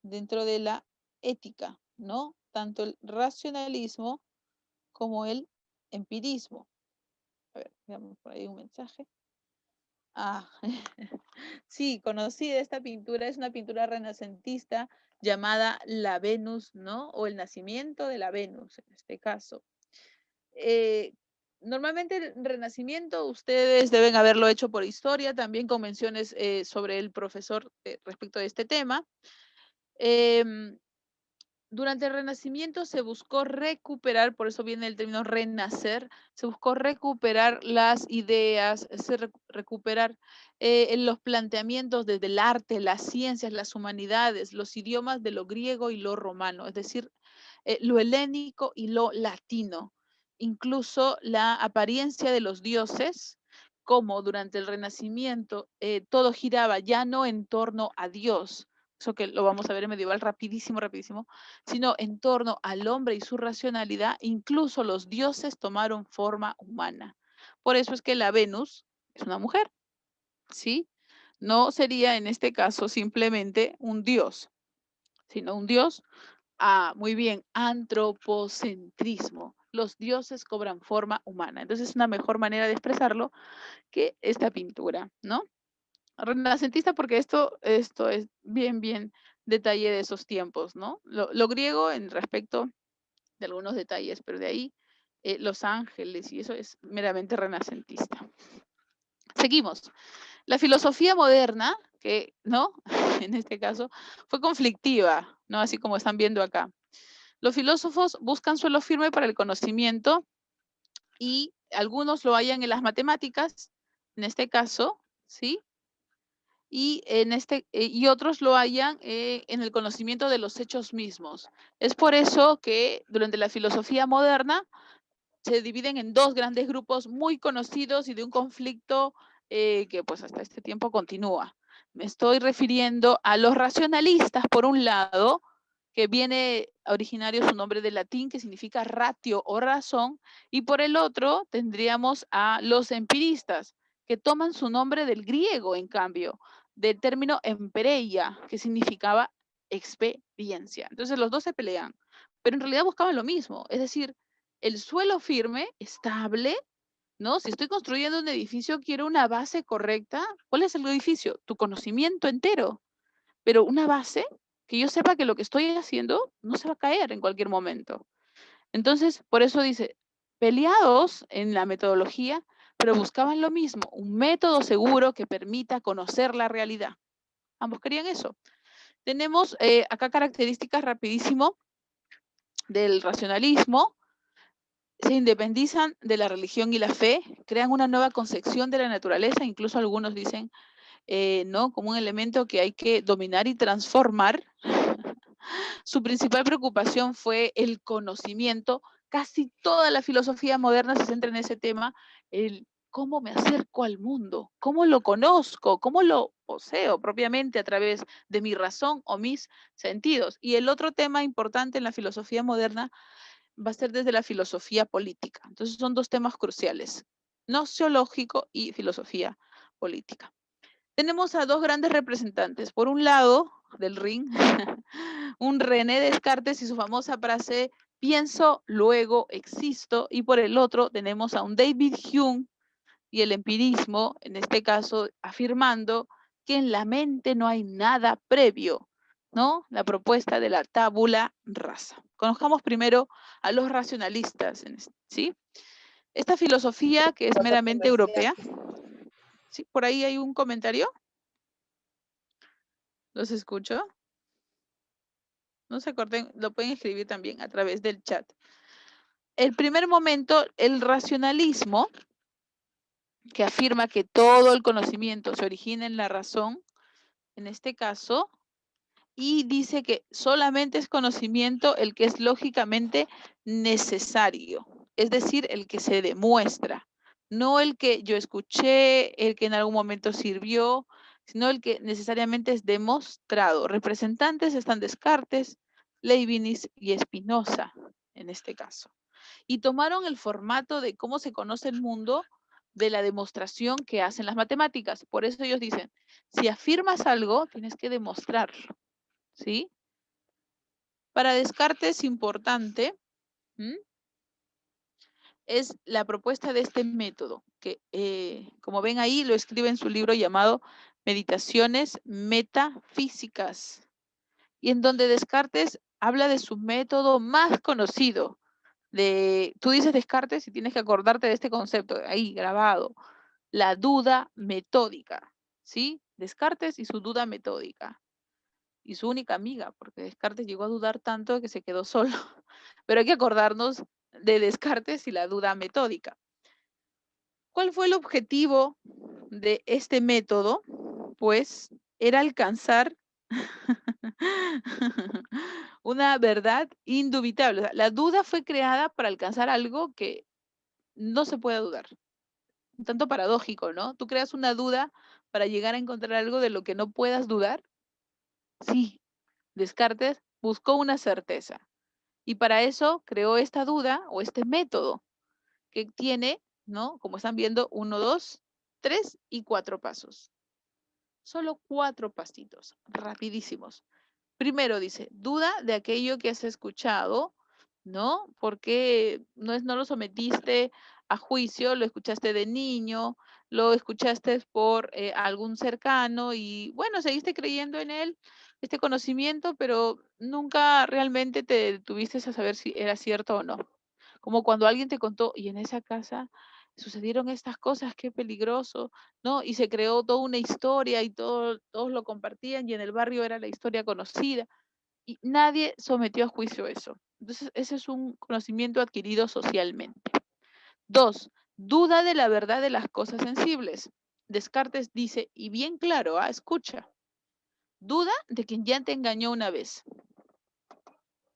dentro de la ética, ¿no? Tanto el racionalismo como el empirismo. A ver, veamos por ahí un mensaje. Ah, sí, conocí esta pintura, es una pintura renacentista llamada La Venus, ¿no? O el nacimiento de la Venus, en este caso. Normalmente el Renacimiento ustedes deben haberlo hecho por historia, también con menciones sobre el profesor respecto de este tema. Durante el Renacimiento se buscó recuperar, por eso viene el término renacer, se buscó recuperar las ideas, recuperar los planteamientos desde el arte, las ciencias, las humanidades, los idiomas de lo griego y lo romano, es decir, lo helénico y lo latino. Incluso la apariencia de los dioses, como durante el Renacimiento todo giraba ya no en torno a Dios, eso que lo vamos a ver en medieval rapidísimo, rapidísimo, sino en torno al hombre y su racionalidad, incluso los dioses tomaron forma humana. Por eso es que la Venus es una mujer, ¿sí? No sería en este caso simplemente un dios, sino un dios. Muy bien, antropocentrismo. Los dioses cobran forma humana. Entonces es una mejor manera de expresarlo que esta pintura, ¿no? Renacentista porque esto es bien, bien detalle de esos tiempos, ¿no? Lo griego en respecto de algunos detalles, pero de ahí los ángeles y eso es meramente renacentista. Seguimos. La filosofía moderna, que, ¿no? En este caso, fue conflictiva, ¿no? Así como están viendo acá. Los filósofos buscan suelo firme para el conocimiento y algunos lo hallan en las matemáticas, en este caso, ¿sí? Y otros lo hallan en el conocimiento de los hechos mismos. Es por eso que durante la filosofía moderna se dividen en dos grandes grupos muy conocidos y de un conflicto que pues hasta este tiempo continúa. Me estoy refiriendo a los racionalistas, por un lado, que viene originario su nombre de latín, que significa ratio o razón, y por el otro tendríamos a los empiristas, que toman su nombre del griego, en cambio, del término empereia, que significaba experiencia. Entonces los dos se pelean, pero en realidad buscaban lo mismo, es decir, el suelo firme, estable, ¿no? Si estoy construyendo un edificio, quiero una base correcta. ¿Cuál es el edificio? Tu conocimiento entero, pero una base que yo sepa que lo que estoy haciendo no se va a caer en cualquier momento. Entonces, por eso dice, peleados en la metodología, pero buscaban lo mismo, un método seguro que permita conocer la realidad. Ambos querían eso. Tenemos acá características rapidísimo del racionalismo. Se independizan de la religión y la fe, crean una nueva concepción de la naturaleza, incluso algunos dicen, ¿no? Como un elemento que hay que dominar y transformar. Su principal preocupación fue el conocimiento. Casi toda la filosofía moderna se centra en ese tema, el cómo me acerco al mundo, cómo lo conozco, cómo lo poseo propiamente a través de mi razón o mis sentidos. Y el otro tema importante en la filosofía moderna va a ser desde la filosofía política. Entonces son dos temas cruciales, gnoseológico y filosofía política. Tenemos a dos grandes representantes. Por un lado, del ring, un René Descartes y su famosa frase, pienso, luego existo. Y por el otro tenemos a un David Hume y el empirismo, en este caso, afirmando que en la mente no hay nada previo, ¿no? La propuesta de la tabula rasa. Conozcamos primero a los racionalistas, ¿sí? Esta filosofía que es meramente europea. ¿Sí? ¿Por ahí hay un comentario? ¿Los escucho? No se corten, lo pueden escribir también a través del chat. El primer momento, el racionalismo, que afirma que todo el conocimiento se origina en la razón, en este caso, y dice que solamente es conocimiento el que es lógicamente necesario, es decir, el que se demuestra, no el que yo escuché, el que en algún momento sirvió, sino el que necesariamente es demostrado. Representantes están Descartes, Leibniz y Spinoza, en este caso. Y tomaron el formato de cómo se conoce el mundo de la demostración que hacen las matemáticas. Por eso ellos dicen, si afirmas algo, tienes que demostrarlo. ¿Sí? Para Descartes, importante es la propuesta de este método, que como ven ahí, lo escribe en su libro llamado Meditaciones Metafísicas, y en donde Descartes habla de su método más conocido. Tú dices Descartes y tienes que acordarte de este concepto, ahí grabado, la duda metódica, ¿sí? Descartes y su duda metódica. Y su única amiga, porque Descartes llegó a dudar tanto que se quedó solo. Pero hay que acordarnos de Descartes y la duda metódica. ¿Cuál fue el objetivo de este método? Pues era alcanzar una verdad indubitable. O sea, la duda fue creada para alcanzar algo que no se puede dudar. Un tanto paradójico, ¿no? Tú creas una duda para llegar a encontrar algo de lo que no puedas dudar. Sí, Descartes buscó una certeza y para eso creó esta duda o este método que tiene, ¿no? Como están viendo, 1, 2, 3 y 4 pasos. Solo 4 pasitos, rapidísimos. Primero dice, duda de aquello que has escuchado, ¿no? Porque no lo sometiste a juicio, lo escuchaste de niño, lo escuchaste por algún cercano y bueno, seguiste creyendo en él, este conocimiento, pero nunca realmente te detuviste a saber si era cierto o no. Como cuando alguien te contó, y en esa casa sucedieron estas cosas, qué peligroso, ¿no? Y se creó toda una historia y todos lo compartían y en el barrio era la historia conocida y nadie sometió a juicio eso. Entonces, ese es un conocimiento adquirido socialmente. 2, duda de la verdad de las cosas sensibles. Descartes dice, y bien claro, escucha, duda de quien ya te engañó una vez.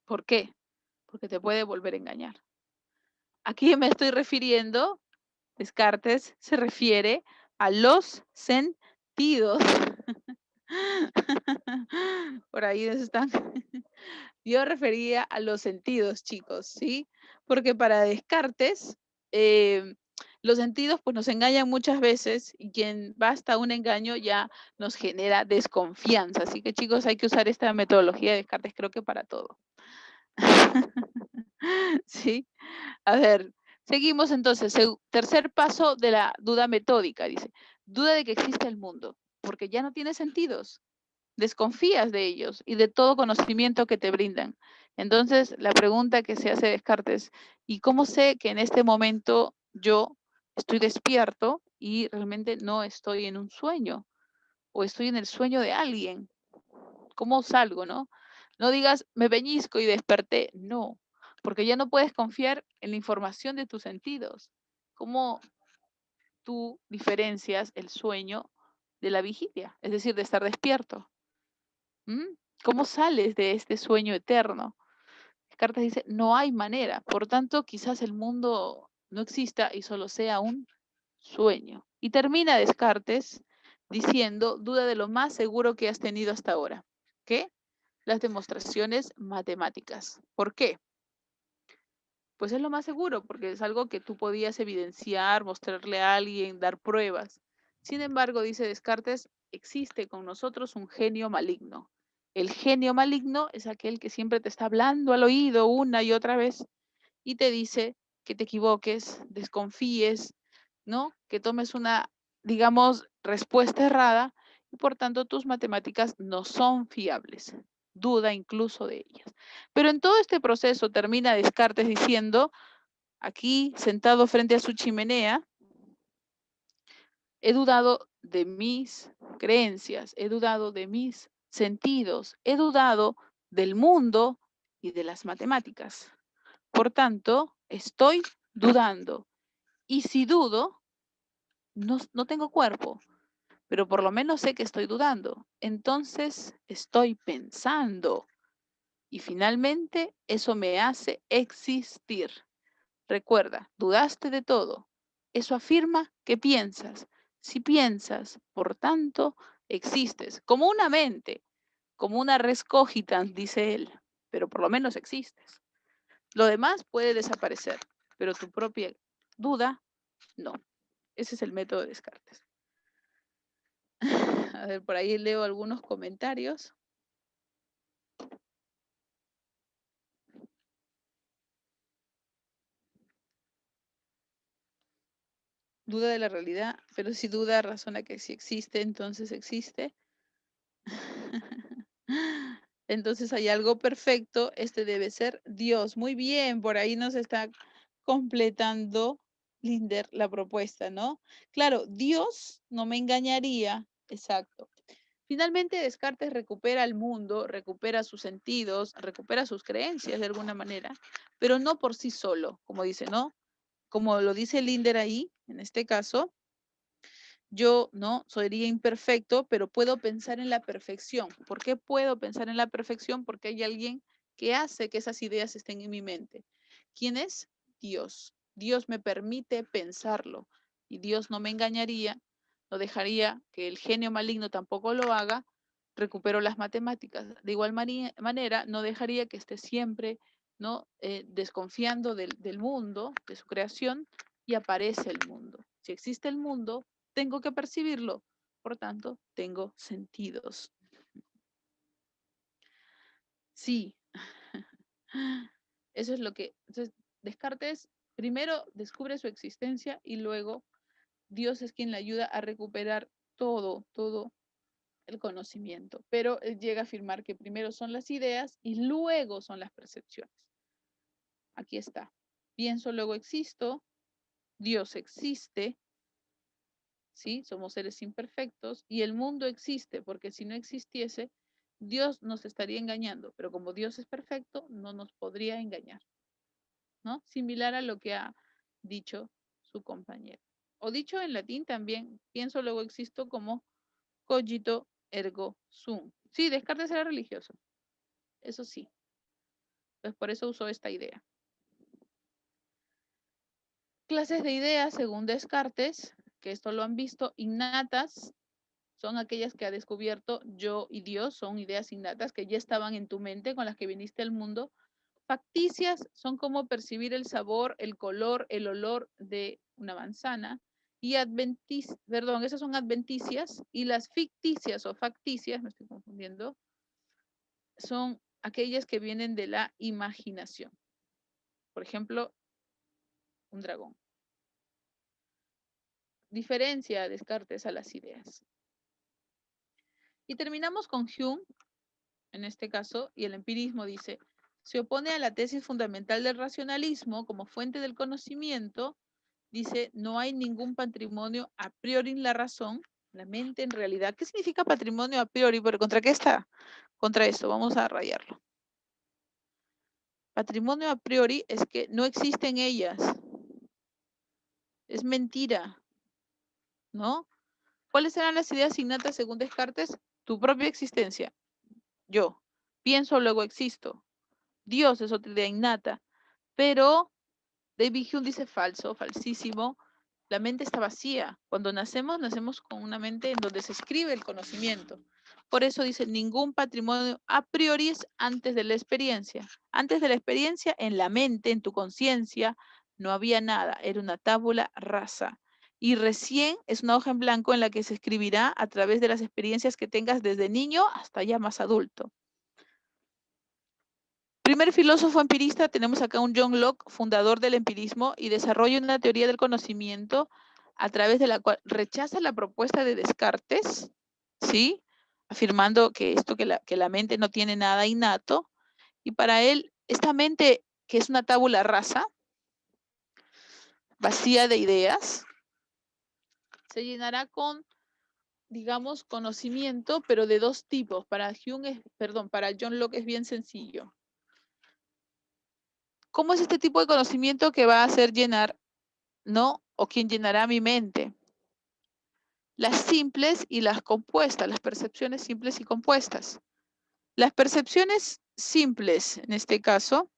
¿Por qué? Porque te puede volver a engañar. ¿A quién me estoy refiriendo? Descartes se refiere a los sentidos. Por ahí están. Yo refería a los sentidos, chicos, ¿sí? Porque para Descartes, los sentidos pues nos engañan muchas veces y quien basta un engaño ya nos genera desconfianza. Así que chicos, hay que usar esta metodología de Descartes creo que para todo. ¿Sí? A ver, seguimos entonces. Tercer paso de la duda metódica, dice. Duda de que existe el mundo, porque ya no tiene sentidos. Desconfías de ellos y de todo conocimiento que te brindan. Entonces, la pregunta que se hace Descartes, ¿y cómo sé que en este momento yo estoy despierto y realmente no estoy en un sueño o estoy en el sueño de alguien? ¿Cómo salgo, no? No digas, me peñisco y desperté. No, porque ya no puedes confiar en la información de tus sentidos. ¿Cómo tú diferencias el sueño de la vigilia? Es decir, de estar despierto. ¿Mm? ¿Cómo sales de este sueño eterno? Descartes dice, no hay manera. Por tanto, quizás el mundo no exista y solo sea un sueño. Y termina Descartes diciendo, duda de lo más seguro que has tenido hasta ahora. ¿Qué? Las demostraciones matemáticas. ¿Por qué? Pues es lo más seguro, porque es algo que tú podías evidenciar, mostrarle a alguien, dar pruebas. Sin embargo, dice Descartes, existe con nosotros un genio maligno. El genio maligno es aquel que siempre te está hablando al oído una y otra vez y te dice que te equivoques, desconfíes, ¿no? Que tomes una, digamos, respuesta errada y por tanto tus matemáticas no son fiables. Duda incluso de ellas. Pero en todo este proceso termina Descartes diciendo, aquí sentado frente a su chimenea, he dudado de mis creencias, he dudado de mis sentidos, he dudado del mundo y de las matemáticas. Por tanto, estoy dudando. Y si dudo, no tengo cuerpo, pero por lo menos sé que estoy dudando. Entonces, estoy pensando. Y finalmente, eso me hace existir. Recuerda, dudaste de todo. Eso afirma que piensas. Si piensas, por tanto, existes. Como una mente, como una res cogitans, dice él. Pero por lo menos existes. Lo demás puede desaparecer, pero tu propia duda, no. Ese es el método de Descartes. A ver, por ahí leo algunos comentarios. Duda de la realidad, pero si duda razona que si existe, entonces existe. Entonces hay algo perfecto, este debe ser Dios. Muy bien, por ahí nos está completando Linder la propuesta, ¿no? Claro, Dios no me engañaría, exacto. Finalmente Descartes recupera el mundo, recupera sus sentidos, recupera sus creencias de alguna manera, pero no por sí solo, como dice, ¿no? Como lo dice Linder ahí, en este caso, yo no sería imperfecto, pero puedo pensar en la perfección. ¿Por qué puedo pensar en la perfección? Porque hay alguien que hace que esas ideas estén en mi mente. ¿Quién es? Dios. Dios me permite pensarlo y Dios no me engañaría, no dejaría que el genio maligno tampoco lo haga. Recupero las matemáticas. De igual manera, no dejaría que esté siempre, ¿no? Desconfiando del mundo, de su creación, y aparece el mundo. Si existe el mundo, tengo que percibirlo. Por tanto, tengo sentidos. Sí. Eso es lo que... Entonces, Descartes primero descubre su existencia y luego Dios es quien le ayuda a recuperar todo el conocimiento. Pero él llega a afirmar que primero son las ideas y luego son las percepciones. Aquí está. Pienso, luego existo. Dios existe. ¿Sí? Somos seres imperfectos y el mundo existe, porque si no existiese, Dios nos estaría engañando, pero como Dios es perfecto, no nos podría engañar, ¿no? Similar a lo que ha dicho su compañero. O dicho en latín también, pienso, luego existo, como cogito ergo sum. Sí, Descartes era religioso, eso sí. Pues por eso usó esta idea. Clases de ideas, según Descartes, que esto lo han visto, innatas, son aquellas que ha descubierto yo y Dios, son ideas innatas que ya estaban en tu mente, con las que viniste al mundo. Facticias son como percibir el sabor, el color, el olor de una manzana. Y esas son adventicias. Y las ficticias o facticias, me estoy confundiendo, son aquellas que vienen de la imaginación. Por ejemplo, un dragón. Diferencia Descartes a las ideas. Y terminamos con Hume, en este caso, y el empirismo dice, se opone a la tesis fundamental del racionalismo como fuente del conocimiento. Dice, no hay ningún patrimonio a priori en la razón, la mente en realidad. ¿Qué significa patrimonio a priori? ¿Pero contra qué está? Contra esto, vamos a rayarlo. Patrimonio a priori es que no existen ellas. Es mentira, ¿no? ¿Cuáles serán las ideas innatas según Descartes? Tu propia existencia. Yo. Pienso, luego existo. Dios es otra idea innata. Pero David Hume dice falso, falsísimo. La mente está vacía. Cuando nacemos, nacemos con una mente en donde se escribe el conocimiento. Por eso dice, ningún patrimonio a priori es antes de la experiencia. Antes de la experiencia, en la mente, en tu conciencia, no había nada. Era una tabula rasa. Y recién es una hoja en blanco en la que se escribirá a través de las experiencias que tengas desde niño hasta ya más adulto. Primer filósofo empirista, tenemos acá un John Locke, fundador del empirismo, y desarrolla una teoría del conocimiento a través de la cual rechaza la propuesta de Descartes, ¿sí? Afirmando que que la mente no tiene nada innato, y para él, esta mente, que es una tabula rasa, vacía de ideas, se llenará con, digamos, conocimiento, pero de dos tipos. Para John Locke es bien sencillo. ¿Cómo es este tipo de conocimiento que va a hacer llenar, no? O quien llenará mi mente? Las simples y las compuestas, las percepciones simples y compuestas. Las percepciones simples, en este caso,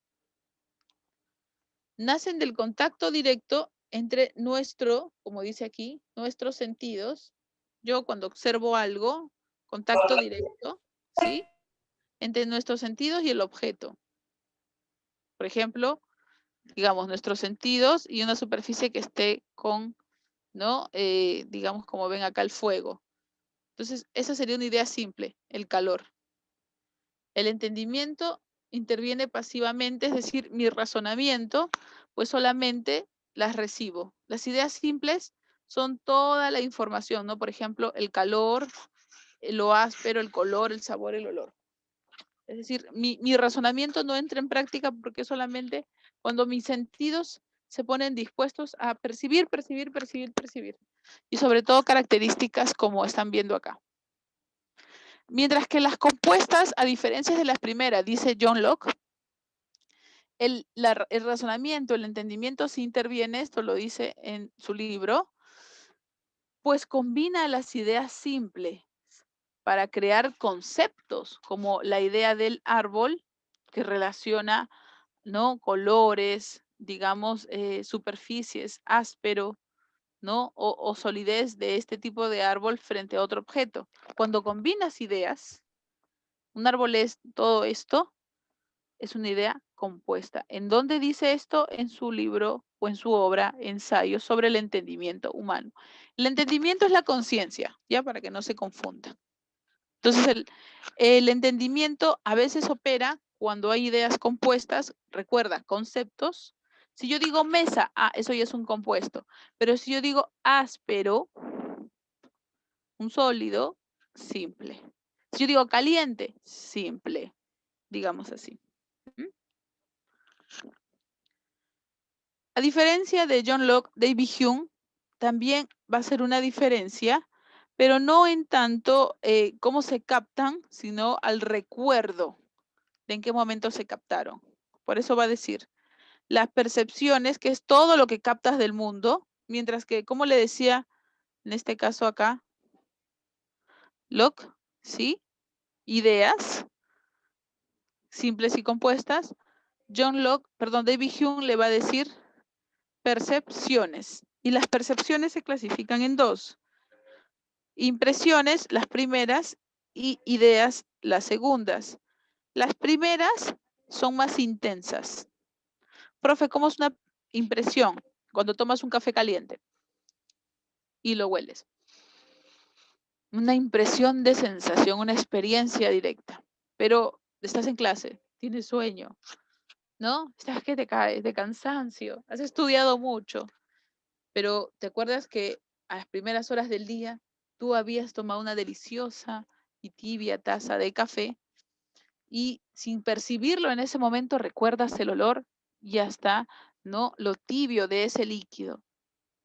nacen del contacto directo entre como dice aquí, nuestros sentidos. Yo cuando observo algo, contacto directo, ¿sí? Entre nuestros sentidos y el objeto. Por ejemplo, digamos, nuestros sentidos y una superficie que esté con, ¿no? Digamos, como ven acá el fuego. Entonces, esa sería una idea simple, el calor. El entendimiento interviene pasivamente, es decir, mi razonamiento, pues solamente las recibo. Las ideas simples son toda la información, ¿no? Por ejemplo, el calor, lo áspero, el color, el sabor, el olor. Es decir, mi razonamiento no entra en práctica porque solamente cuando mis sentidos se ponen dispuestos a percibir, percibir, percibir, percibir. Y sobre todo características como están viendo acá. Mientras que las compuestas, a diferencia de las primeras, dice John Locke, el razonamiento, el entendimiento sí interviene, esto lo dice en su libro, pues combina las ideas simples para crear conceptos como la idea del árbol, que relaciona, ¿no? Colores, digamos, superficies, áspero, ¿no? O solidez de este tipo de árbol frente a otro objeto. Cuando combinas ideas, un árbol es todo esto, es una idea compuesta. ¿En dónde dice esto? En su libro o en su obra, Ensayo sobre el entendimiento humano. El entendimiento es la conciencia, ya para que no se confunda. Entonces, el entendimiento a veces opera cuando hay ideas compuestas. Recuerda, conceptos. Si yo digo mesa, eso ya es un compuesto. Pero si yo digo áspero, un sólido, simple. Si yo digo caliente, simple, digamos así. A diferencia de John Locke, David Hume también va a ser una diferencia, pero no en tanto cómo se captan, sino al recuerdo de en qué momento se captaron. Por eso va a decir, las percepciones, que es todo lo que captas del mundo, mientras que, como le decía, en este caso acá, Locke, ¿sí? Ideas simples y compuestas. David Hume le va a decir percepciones. Y las percepciones se clasifican en dos. Impresiones, las primeras, y ideas, las segundas. Las primeras son más intensas. Profe, ¿cómo es una impresión cuando tomas un café caliente y lo hueles? Una impresión de sensación, una experiencia directa. Pero estás en clase, tienes sueño, ¿no? Estás que te caes de cansancio, has estudiado mucho, pero ¿te acuerdas que a las primeras horas del día tú habías tomado una deliciosa y tibia taza de café y sin percibirlo en ese momento recuerdas el olor y hasta, ¿no? Lo tibio de ese líquido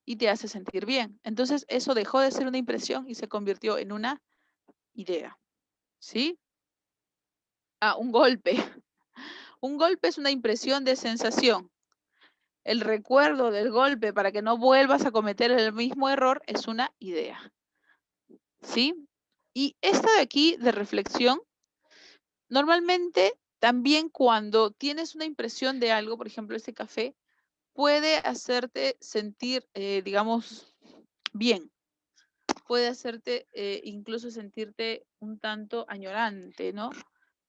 y te hace sentir bien? Entonces eso dejó de ser una impresión y se convirtió en una idea, ¿sí? Un golpe. Un golpe es una impresión de sensación. El recuerdo del golpe para que no vuelvas a cometer el mismo error es una idea, ¿sí? Y esta de aquí, de reflexión, normalmente también cuando tienes una impresión de algo, por ejemplo, este café, puede hacerte sentir, digamos, bien. Puede hacerte incluso sentirte un tanto añorante, ¿no?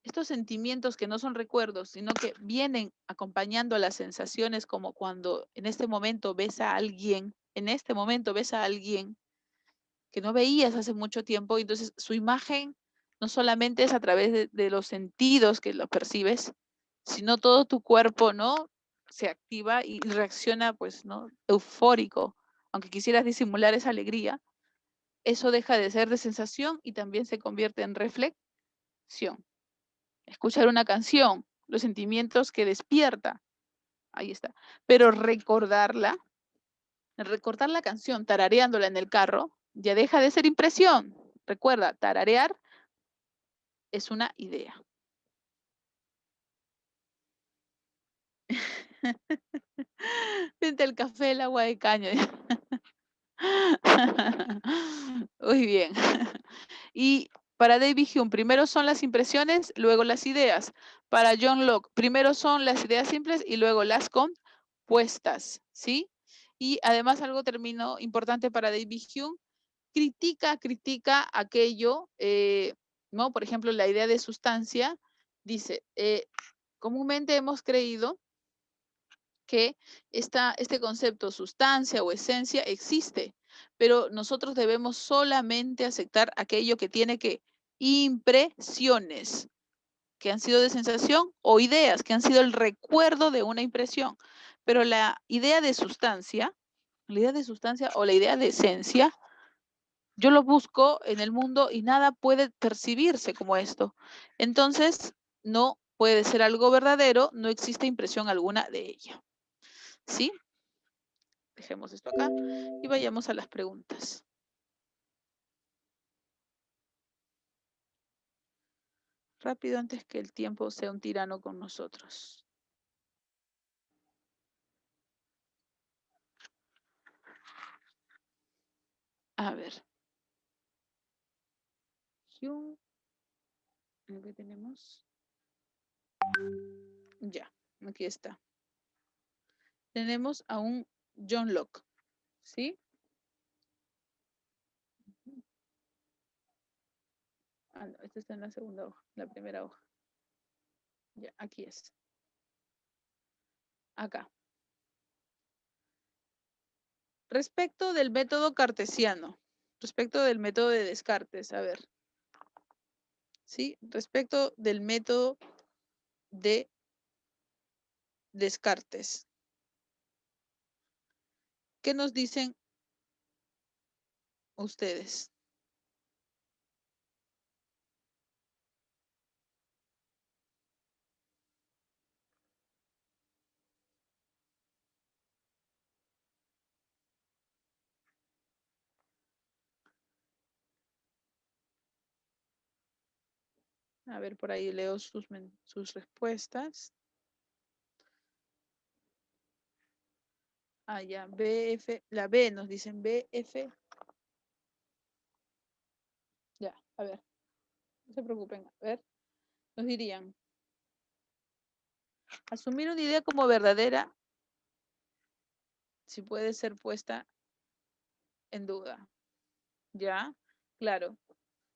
Estos sentimientos que no son recuerdos, sino que vienen acompañando a las sensaciones, como cuando en este momento ves a alguien, que no veías hace mucho tiempo, y entonces su imagen no solamente es a través de los sentidos que lo percibes, sino todo tu cuerpo, ¿no? Se activa y reacciona, pues, ¿no? Eufórico, aunque quisieras disimular esa alegría, eso deja de ser de sensación y también se convierte en reflexión. Escuchar una canción, los sentimientos que despierta, ahí está. Pero recordar la canción, tarareándola en el carro, ya deja de ser impresión. Recuerda, tararear es una idea. Frente al café, el agua de caña. Muy bien. Y para David Hume, primero son las impresiones, luego las ideas. Para John Locke, primero son las ideas simples y luego las compuestas, ¿sí? Y además algo termino importante para David Hume, critica aquello, ¿no? Por ejemplo, la idea de sustancia, dice, comúnmente hemos creído que este concepto sustancia o esencia existe, pero nosotros debemos solamente aceptar aquello que tiene que impresiones, que han sido de sensación, o ideas, que han sido el recuerdo de una impresión. Pero la idea de sustancia o la idea de esencia, yo lo busco en el mundo y nada puede percibirse como esto. Entonces, no puede ser algo verdadero, no existe impresión alguna de ella. ¿Sí? Dejemos esto acá y vayamos a las preguntas. Rápido antes que el tiempo sea un tirano con nosotros. A ver. ¿Qué tenemos? Ya, aquí está. Tenemos a un John Locke, ¿sí? Ah, no, este está en la segunda hoja, la primera hoja. Ya, aquí es. Acá. Respecto del método cartesiano, respecto del método de Descartes, a ver. ¿Sí? Respecto del método de Descartes. ¿Qué nos dicen ustedes? A ver, por ahí leo sus respuestas. Ah, ya, BF, la B nos dicen BF. Ya, a ver, no se preocupen, a ver, nos dirían, asumir una idea como verdadera si puede ser puesta en duda. Ya, claro,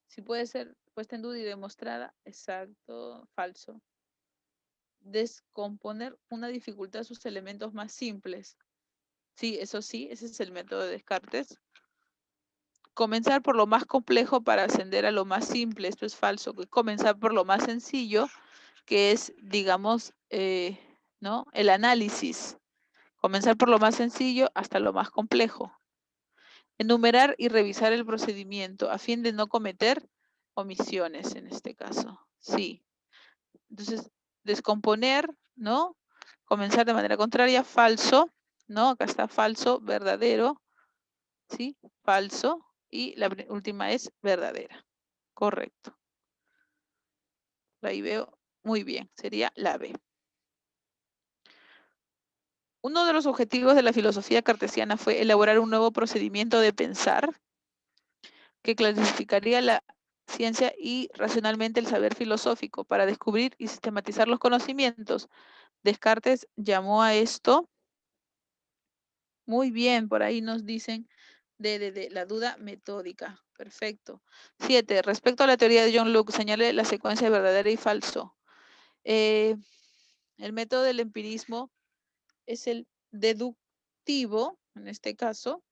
si puede ser puesta en duda y demostrada, exacto, falso. Descomponer una dificultad a sus elementos más simples. Sí, ese es el método de Descartes. Comenzar por lo más complejo para ascender a lo más simple, esto es falso. Comenzar por lo más sencillo, que es, digamos, ¿no? El análisis. Comenzar por lo más sencillo hasta lo más complejo. Enumerar y revisar el procedimiento a fin de no cometer omisiones en este caso. Sí. Entonces, descomponer, ¿no? Comenzar de manera contraria, falso, ¿no? Acá está falso, verdadero, ¿sí? Falso. Y la última es verdadera. Correcto. Ahí veo muy bien. Sería la B. Uno de los objetivos de la filosofía cartesiana fue elaborar un nuevo procedimiento de pensar que clasificaría la ciencia y racionalmente el saber filosófico para descubrir y sistematizar los conocimientos. Descartes llamó a esto, muy bien, por ahí nos dicen, de la duda metódica. Perfecto. 7. Respecto a la teoría de John Locke, señale la secuencia verdadera y falso. El método del empirismo es el deductivo, en este caso,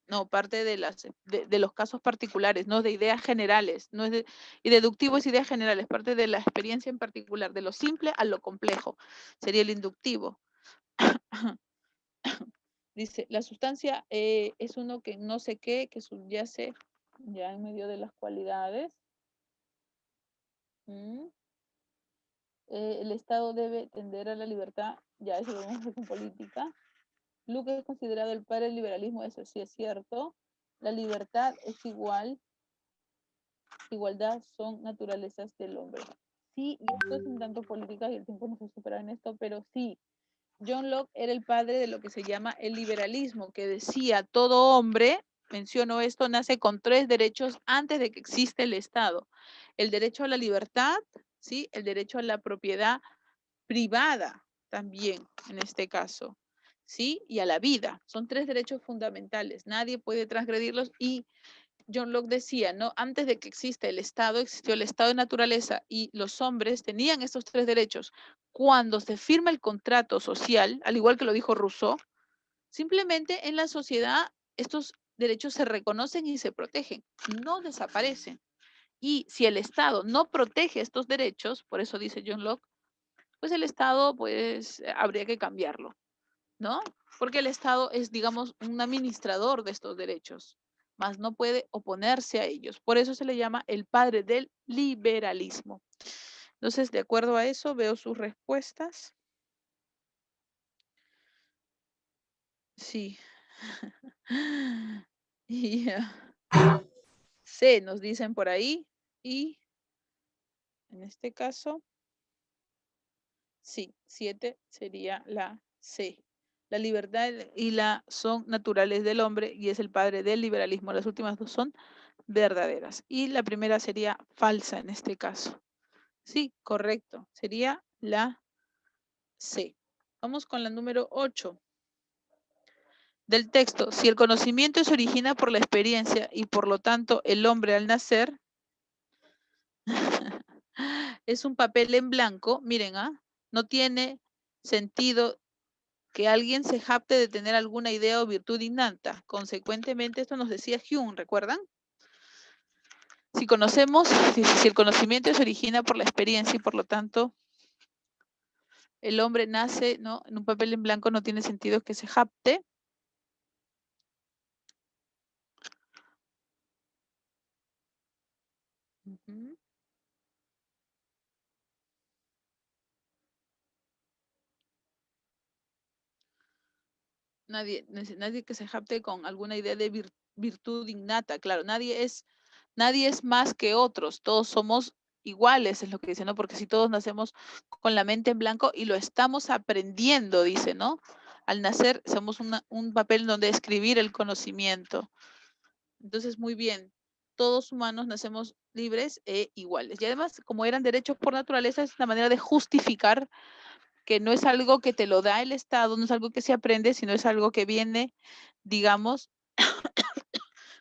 no, parte de los casos particulares, no de ideas generales, no es y deductivo es ideas generales, parte de la experiencia en particular, de lo simple a lo complejo, sería el inductivo. Dice, la sustancia es uno que no sé qué, que subyace ya en medio de las cualidades. El Estado debe tender a la libertad, ya eso lo vamos a hacer con política. Luke es considerado el padre del liberalismo, eso sí es cierto. La libertad es igualdad son naturalezas del hombre. Sí, y esto es un tanto política y el tiempo nos ha superado en esto, pero sí, John Locke era el padre de lo que se llama el liberalismo, que decía todo hombre, menciono esto, nace con 3 derechos antes de que exista el Estado. El derecho a la libertad, ¿sí? El derecho a la propiedad privada también, en este caso, ¿sí? Y a la vida. Son 3 derechos fundamentales. Nadie puede transgredirlos y John Locke decía, ¿no? Antes de que exista el Estado, existió el estado de naturaleza y los hombres tenían estos 3 derechos. Cuando se firma el contrato social, al igual que lo dijo Rousseau, simplemente en la sociedad estos derechos se reconocen y se protegen, no desaparecen. Y si el Estado no protege estos derechos, por eso dice John Locke, pues el Estado, pues habría que cambiarlo, ¿no? Porque el Estado es, digamos, un administrador de estos derechos, mas no puede oponerse a ellos. Por eso se le llama el padre del liberalismo. Entonces, de acuerdo a eso, veo sus respuestas. Sí. Yeah. C, nos dicen por ahí. Y en este caso, sí, 7 sería la C. La libertad y la son naturales del hombre y es el padre del liberalismo. Las últimas dos son verdaderas. Y la primera sería falsa en este caso. Sí, correcto. Sería la C. Vamos con la número 8. Del texto, si el conocimiento se origina por la experiencia y por lo tanto el hombre al nacer es un papel en blanco, miren, no tiene sentido que alguien se jacte de tener alguna idea o virtud innata. Consecuentemente, esto nos decía Hume, ¿recuerdan? Si conocemos, si el conocimiento se origina por la experiencia y por lo tanto el hombre nace, ¿no?, en un papel en blanco, no tiene sentido que se jacte. Nadie que se jacte con alguna idea de virtud innata, claro, nadie es más que otros, todos somos iguales, es lo que dice, ¿no? Porque si todos nacemos con la mente en blanco y lo estamos aprendiendo, dice, ¿no? Al nacer somos un papel donde escribir el conocimiento. Entonces, muy bien, todos humanos nacemos libres e iguales. Y además, como eran derechos por naturaleza, es una manera de justificar que no es algo que te lo da el Estado, no es algo que se aprende, sino es algo que viene, digamos,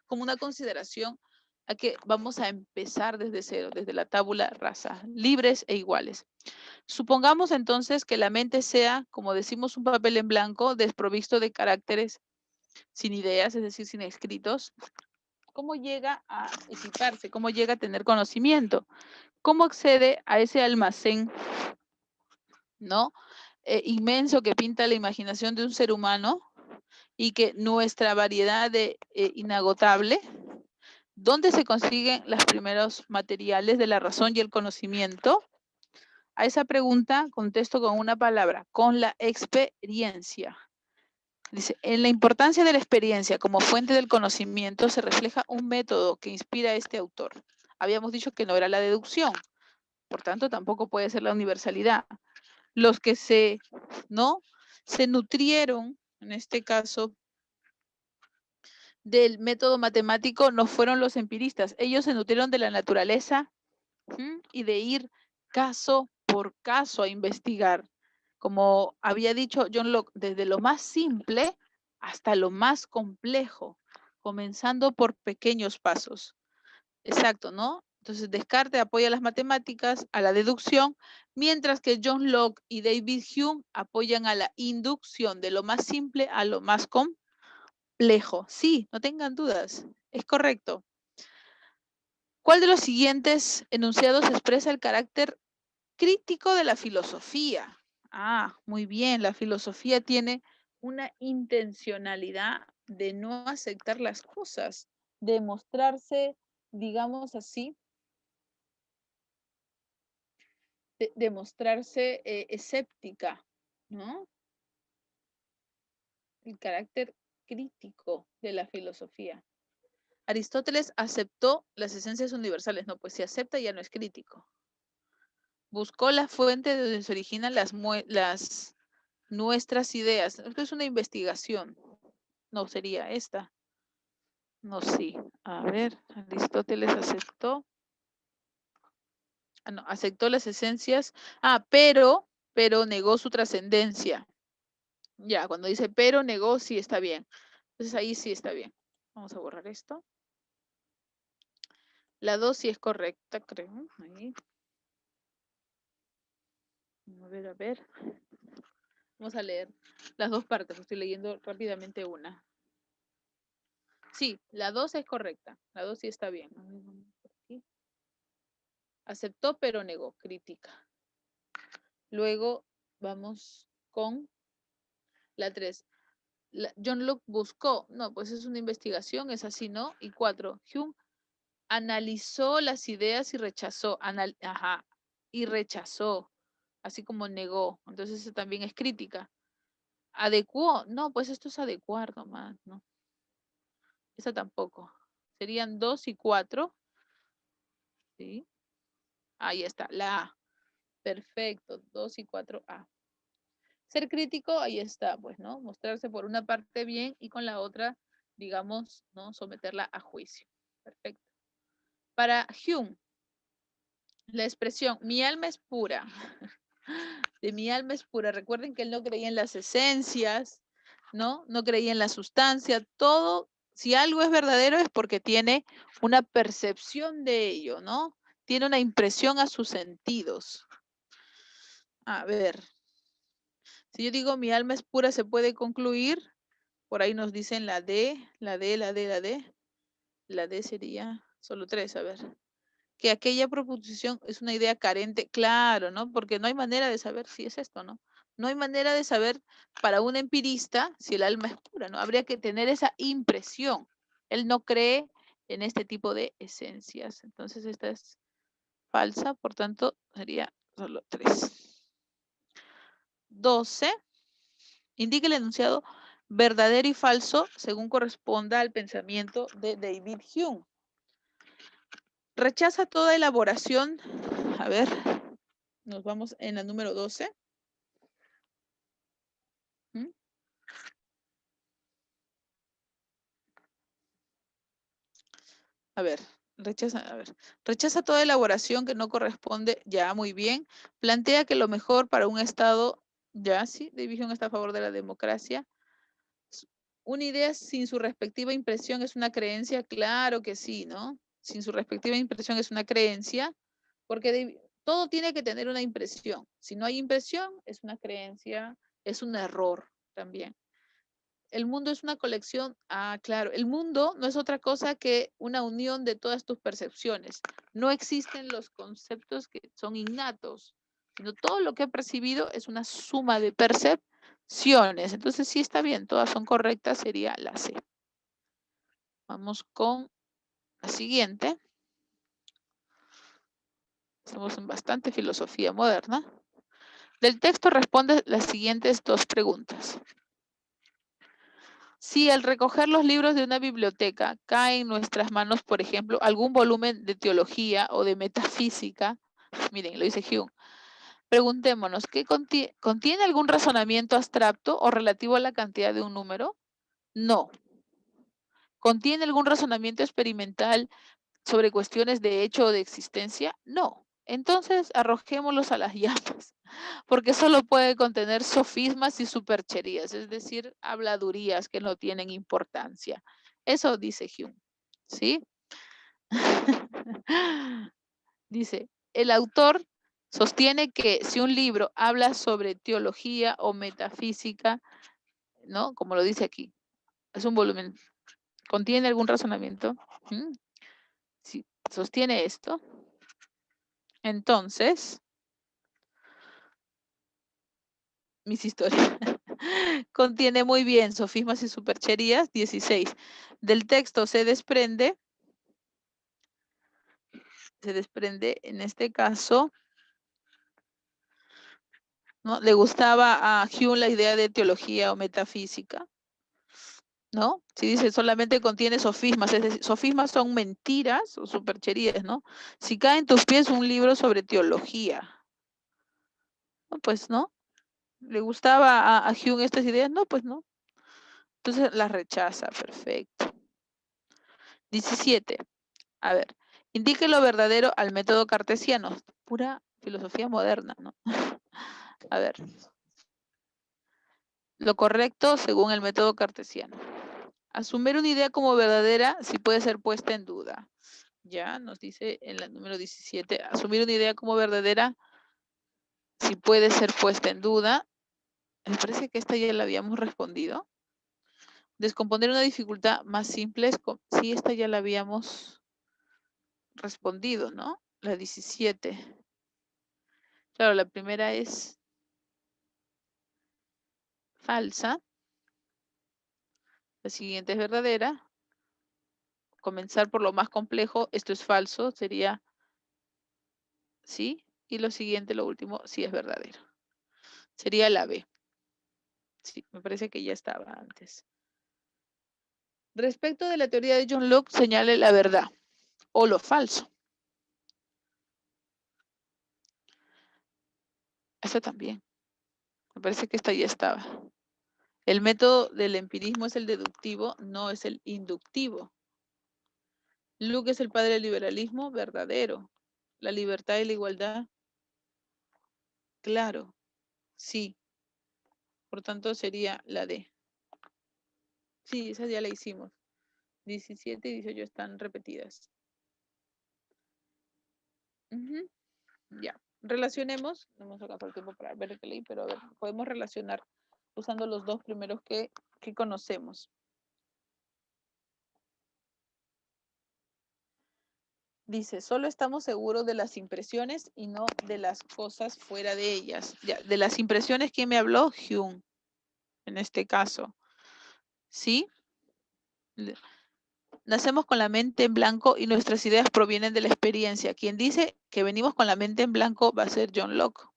como una consideración a que vamos a empezar desde cero, desde la tabula rasa, libres e iguales. Supongamos entonces que la mente sea, como decimos, un papel en blanco, desprovisto de caracteres, sin ideas, es decir, sin escritos. ¿Cómo llega a equiparse? ¿Cómo llega a tener conocimiento? ¿Cómo accede a ese almacén, ¿no?, inmenso que pinta la imaginación de un ser humano y que nuestra variedad de inagotable, ¿dónde se consiguen los primeros materiales de la razón y el conocimiento? A esa pregunta contesto con una palabra, con la experiencia. Dice, en la importancia de la experiencia como fuente del conocimiento se refleja un método que inspira a este autor. Habíamos dicho que no era la deducción, por tanto tampoco puede ser la universalidad. Los que se nutrieron, en este caso, del método matemático no fueron los empiristas. Ellos se nutrieron de la naturaleza y de ir caso por caso a investigar. Como había dicho John Locke, desde lo más simple hasta lo más complejo, comenzando por pequeños pasos. Exacto, ¿no? Entonces Descartes apoya las matemáticas, a la deducción, mientras que John Locke y David Hume apoyan a la inducción, de lo más simple a lo más complejo. Sí, no tengan dudas, es correcto. ¿Cuál de los siguientes enunciados expresa el carácter crítico de la filosofía? Muy bien, la filosofía tiene una intencionalidad de no aceptar las cosas, de mostrarse, digamos así, de mostrarse escéptica, ¿no? El carácter crítico de la filosofía. Aristóteles aceptó las esencias universales. No, pues si acepta ya no es crítico. Buscó la fuente de donde se originan nuestras ideas. Esto es una investigación. No sería esta. No, sí. A ver, Aristóteles aceptó. No, aceptó las esencias. Pero negó su trascendencia. Ya, cuando dice pero negó, sí está bien. Entonces ahí sí está bien. Vamos a borrar esto. La 2 sí es correcta, creo. Ahí. A ver, a ver. Vamos a leer las dos partes. Estoy leyendo rápidamente una. Sí, la 2 es correcta. La 2 sí está bien. Aceptó pero negó. Crítica. Luego vamos con la 3. John Locke buscó. No, pues es una investigación, es así, ¿no? Y 4. Hume analizó las ideas y rechazó. Y rechazó. Así como negó. Entonces eso también es crítica. ¿Adecuó? No, pues esto es adecuar nomás, ¿no? Esa tampoco. Serían 2 y 4. ¿Sí? Ahí está, la A. Perfecto, 2 y 4A. Ser crítico, ahí está, pues, ¿no? Mostrarse por una parte bien y con la otra, digamos, ¿no?, someterla a juicio. Perfecto. Para Hume, La expresión, mi alma es pura. De mi alma es pura. Recuerden que él no creía en las esencias, ¿no? No creía en la sustancia. Todo, si algo es verdadero es porque tiene una percepción de ello, ¿no? Tiene una impresión a sus sentidos. A ver, si yo digo mi alma es pura, ¿se puede concluir? Por ahí nos dicen la D, la D, la D, la D. La D sería solo 3, a ver. Que aquella proposición es una idea carente, claro, ¿no? Porque no hay manera de saber si es esto, ¿no? No hay manera de saber para un empirista si el alma es pura, ¿no? Habría que tener esa impresión. Él no cree en este tipo de esencias. Entonces esta es falsa, por tanto sería solo 3. 12. Indica el enunciado verdadero y falso según corresponda al pensamiento de David Hume. Rechaza toda elaboración. A ver, nos vamos en la número 12. ¿Mm? A ver, rechaza toda elaboración que no corresponde, ya, muy bien. Plantea que lo mejor para un Estado, ya, sí, División está a favor de la democracia. Una idea sin su respectiva impresión es una creencia, claro que sí, ¿no? Sin su respectiva impresión es una creencia, porque todo tiene que tener una impresión. Si no hay impresión, es una creencia, es un error también. El mundo es una colección, claro, el mundo no es otra cosa que una unión de todas tus percepciones. No existen los conceptos que son innatos, sino todo lo que he percibido es una suma de percepciones. Entonces sí está bien, todas son correctas, sería la C. Vamos con la siguiente. Estamos en bastante filosofía moderna. Del texto responde las siguientes 2 preguntas. Si al recoger los libros de una biblioteca cae en nuestras manos, por ejemplo, algún volumen de teología o de metafísica, miren, lo dice Hume, preguntémonos, ¿qué contiene algún razonamiento abstracto o relativo a la cantidad de un número? No. ¿Contiene algún razonamiento experimental sobre cuestiones de hecho o de existencia? No. Entonces, arrojémoslos a las llamas, porque solo puede contener sofismas y supercherías, es decir, habladurías que no tienen importancia. Eso dice Hume, ¿sí? Dice, el autor sostiene que si un libro habla sobre teología o metafísica, ¿no? Como lo dice aquí, es un volumen, ¿contiene algún razonamiento? ¿Mm? Si sostiene esto, entonces, mis historias. Contiene muy bien sofismas y supercherías. 16. Del texto se desprende en este caso, ¿no? Le gustaba a Hume la idea de teología o metafísica, ¿no? Si dice solamente contiene sofismas, es decir, sofismas son mentiras o supercherías, ¿no? Si cae en tus pies un libro sobre teología, no, pues no. ¿Le gustaba a Hume estas ideas? No, pues no. Entonces las rechaza, perfecto. 17. A ver, indique lo verdadero al método cartesiano. Pura filosofía moderna, ¿no? A ver. Lo correcto según el método cartesiano. Asumir una idea como verdadera sí puede ser puesta en duda. Ya nos dice en la número 17. Asumir una idea como verdadera sí puede ser puesta en duda. Me parece que esta ya la habíamos respondido. Descomponer una dificultad más simple es... Sí, esta ya la habíamos respondido, ¿no? La 17. Claro, la primera es falsa. La siguiente es verdadera. Comenzar por lo más complejo, esto es falso, sería sí. Y lo siguiente, lo último, sí es verdadero. Sería la B. Sí, me parece que ya estaba antes. Respecto de la teoría de John Locke, señale la verdad o lo falso. Esta también. Me parece que esta ya estaba. El método del empirismo es el deductivo, no es el inductivo. Locke es el padre del liberalismo, verdadero. La libertad y la igualdad. Claro, sí. Por tanto, sería la D. Sí, esa ya la hicimos. 17 y 18 están repetidas. Ujú, ya. Relacionemos. No hemos sacado el tiempo para ver el que leí, pero a ver, podemos relacionar usando los dos primeros que conocemos. Dice, solo estamos seguros de las impresiones y no de las cosas fuera de ellas. Ya, de las impresiones, ¿quién me habló? Hume, en este caso. ¿Sí? Nacemos con la mente en blanco y nuestras ideas provienen de la experiencia. Quien dice que venimos con la mente en blanco va a ser John Locke.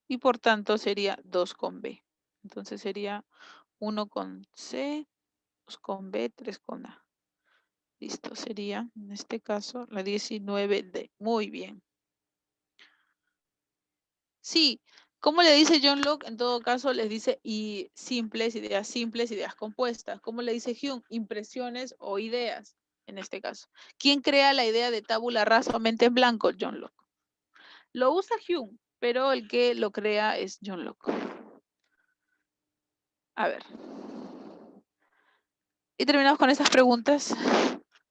Y por tanto sería 2 con B. Entonces sería 1 con C, 2 con B, 3 con A. Listo, sería en este caso la 19D. Muy bien. Sí, ¿cómo le dice John Locke? En todo caso, les dice simples, ideas compuestas. ¿Cómo le dice Hume? Impresiones o ideas, en este caso. ¿Quién crea la idea de tabula rasa o mente en blanco? John Locke. Lo usa Hume, pero el que lo crea es John Locke. A ver. Y terminamos con estas preguntas.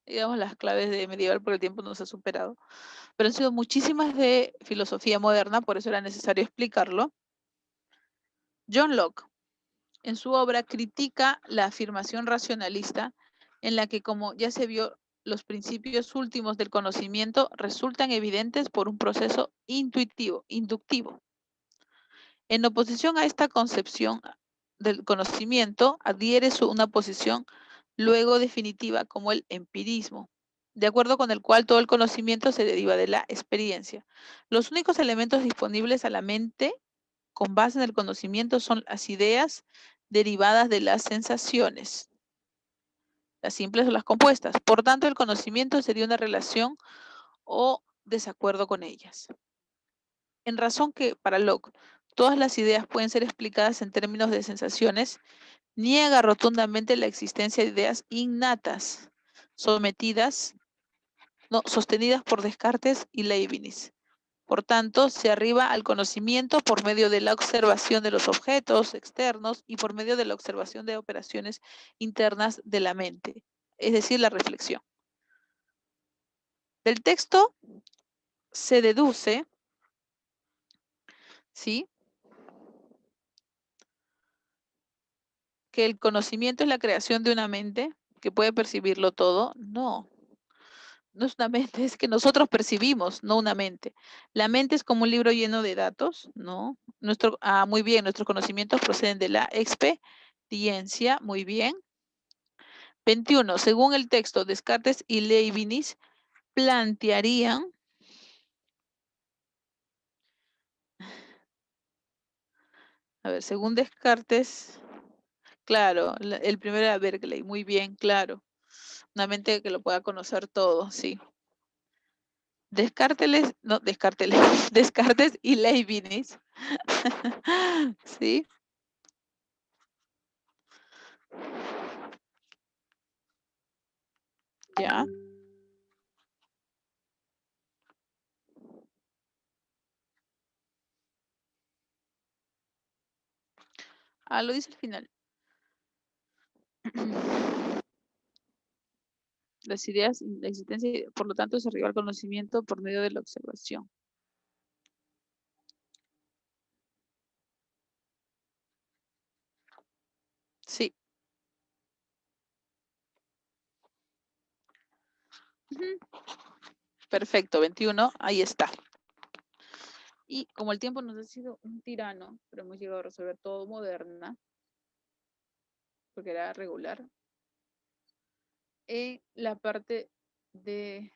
Digamos las claves de medieval porque el tiempo nos ha superado. Pero han sido muchísimas de filosofía moderna, por eso era necesario explicarlo. John Locke, en su obra, critica la afirmación racionalista en la que, como ya se vio, los principios últimos del conocimiento resultan evidentes por un proceso intuitivo, inductivo. En oposición a esta concepción del conocimiento, adhiere una posición luego definitiva como el empirismo, de acuerdo con el cual todo el conocimiento se deriva de la experiencia. Los únicos elementos disponibles a la mente con base en el conocimiento son las ideas derivadas de las sensaciones, las simples o las compuestas. Por tanto, el conocimiento sería una relación o desacuerdo con ellas. En razón que, para Locke, todas las ideas pueden ser explicadas en términos de sensaciones, niega rotundamente la existencia de ideas innatas, sostenidas por Descartes y Leibniz. Por tanto, se arriba al conocimiento por medio de la observación de los objetos externos y por medio de la observación de operaciones internas de la mente, es decir, la reflexión. Del texto se deduce, ¿sí?, que el conocimiento es la creación de una mente que puede percibirlo todo. No, no es una mente, es que nosotros percibimos, no una mente. La mente es como un libro lleno de datos, ¿no? Muy bien, nuestros conocimientos proceden de la experiencia, muy bien. 21. Según el texto, Descartes y Leibniz plantearían, a ver, según Descartes, claro, el primero era Berkeley, muy bien, claro. Una mente que lo pueda conocer todo, sí. Descartes Descartes y Leibniz. ¿Sí? Ya. Ah, lo dice al final. Las ideas, la existencia, por lo tanto, se arriba al conocimiento por medio de la observación. Sí. Perfecto, 21, ahí está. Y como el tiempo nos ha sido un tirano, pero hemos llegado a resolver todo moderna, porque era regular, en la parte de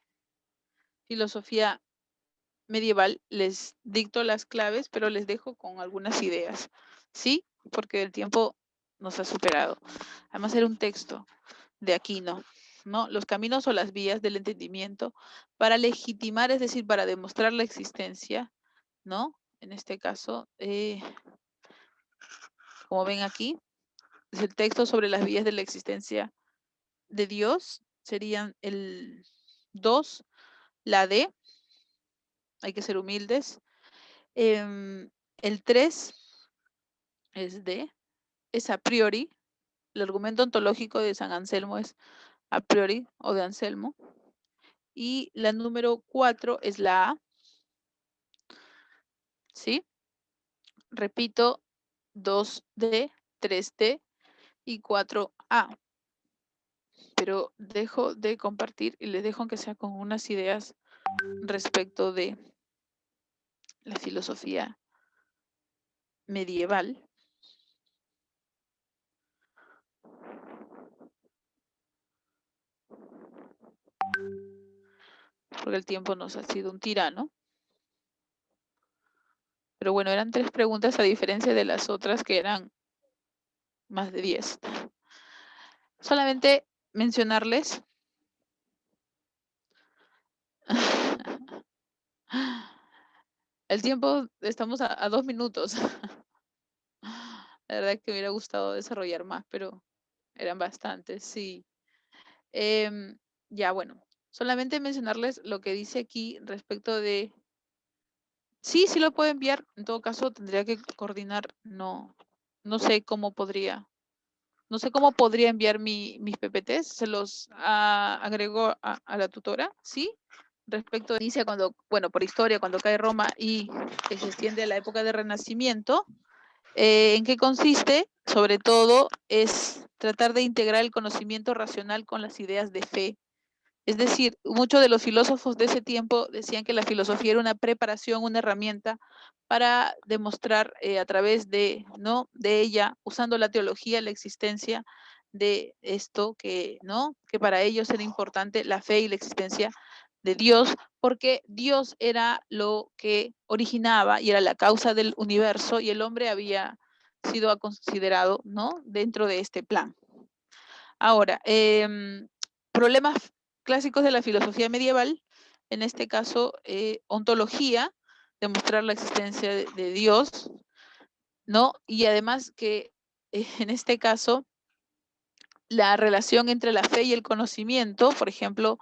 filosofía medieval les dicto las claves, pero les dejo con algunas ideas, ¿sí? Porque el tiempo nos ha superado. Además era un texto de Aquino, ¿no? Los caminos o las vías del entendimiento para legitimar, es decir, para demostrar la existencia, ¿no? En este caso, como ven aquí, es el texto sobre las vías de la existencia de Dios, serían el 2, La D, hay que ser humildes. El 3 es D, es a priori. El argumento ontológico de San Anselmo es a priori o de Anselmo. Y la número 4 es la A. ¿Sí? Repito, 2D, 3D y 4A. Pero dejo de compartir y les dejo aunque sea con unas ideas respecto de la filosofía medieval. Porque el tiempo nos ha sido un tirano. Pero bueno, eran 3 preguntas a diferencia de las otras que eran más de 10. Solamente mencionarles el tiempo, estamos a 2 minutos. La verdad que me hubiera gustado desarrollar más, pero eran bastantes, sí. Ya, bueno, solamente mencionarles lo que dice aquí respecto de... Sí lo puedo enviar, en todo caso tendría que coordinar, no sé cómo podría. No sé cómo podría enviar mis PPTs, se los agrego a la tutora, ¿sí? Respecto de inicia cuando, bueno, por historia, cuando cae Roma y se extiende a la época del Renacimiento. ¿En qué consiste? Sobre todo es tratar de integrar el conocimiento racional con las ideas de fe. Es decir, muchos de los filósofos de ese tiempo decían que la filosofía era una preparación, una herramienta para demostrar a través de, ¿no? de ella, usando la teología, la existencia de esto que, ¿no? que para ellos era importante, la fe y la existencia de Dios, porque Dios era lo que originaba y era la causa del universo y el hombre había sido considerado, ¿no? dentro de este plan. Ahora, problemas clásicos de la filosofía medieval, en este caso, ontología, demostrar la existencia de Dios, ¿no? Y además que en este caso, la relación entre la fe y el conocimiento, por ejemplo,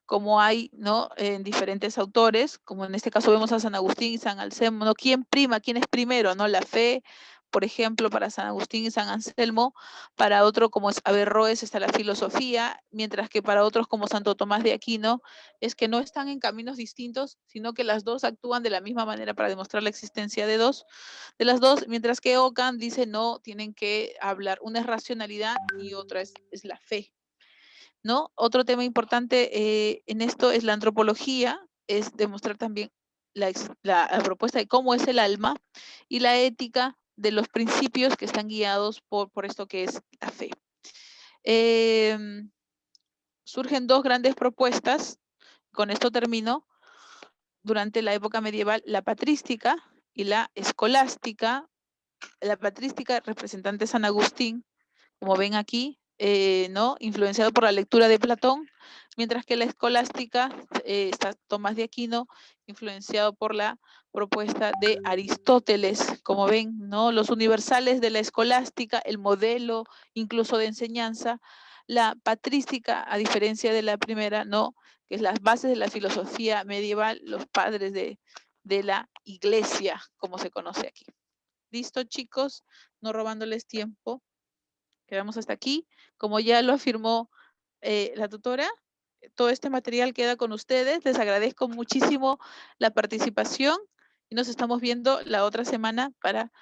como hay, ¿no? En diferentes autores, como en este caso vemos a San Agustín y San Anselmo, ¿no? ¿Quién prima? ¿Quién es primero? ¿No? La fe, por ejemplo, para San Agustín y San Anselmo, para otro como es Averroes está la filosofía, mientras que para otros como Santo Tomás de Aquino es que no están en caminos distintos, sino que las dos actúan de la misma manera para demostrar la existencia de las dos, mientras que Ockham dice no, tienen que hablar, una es racionalidad y otra es la fe. ¿No? Otro tema importante en esto es la antropología, es demostrar también la propuesta de cómo es el alma y la ética de los principios que están guiados por esto que es la fe. Surgen 2 grandes propuestas, con esto termino, durante la época medieval, la patrística y la escolástica. La patrística, representante San Agustín, como ven aquí, ¿no? influenciado por la lectura de Platón, mientras que la escolástica está Tomás de Aquino, influenciado por la propuesta de Aristóteles, como ven, ¿no? Los universales de la escolástica, el modelo incluso de enseñanza, la patrística, a diferencia de la primera, ¿no? que es las bases de la filosofía medieval, los padres de la iglesia, como se conoce aquí. Listo, chicos, no robándoles tiempo. Quedamos hasta aquí. Como ya lo afirmó la tutora, todo este material queda con ustedes. Les agradezco muchísimo la participación y nos estamos viendo la otra semana para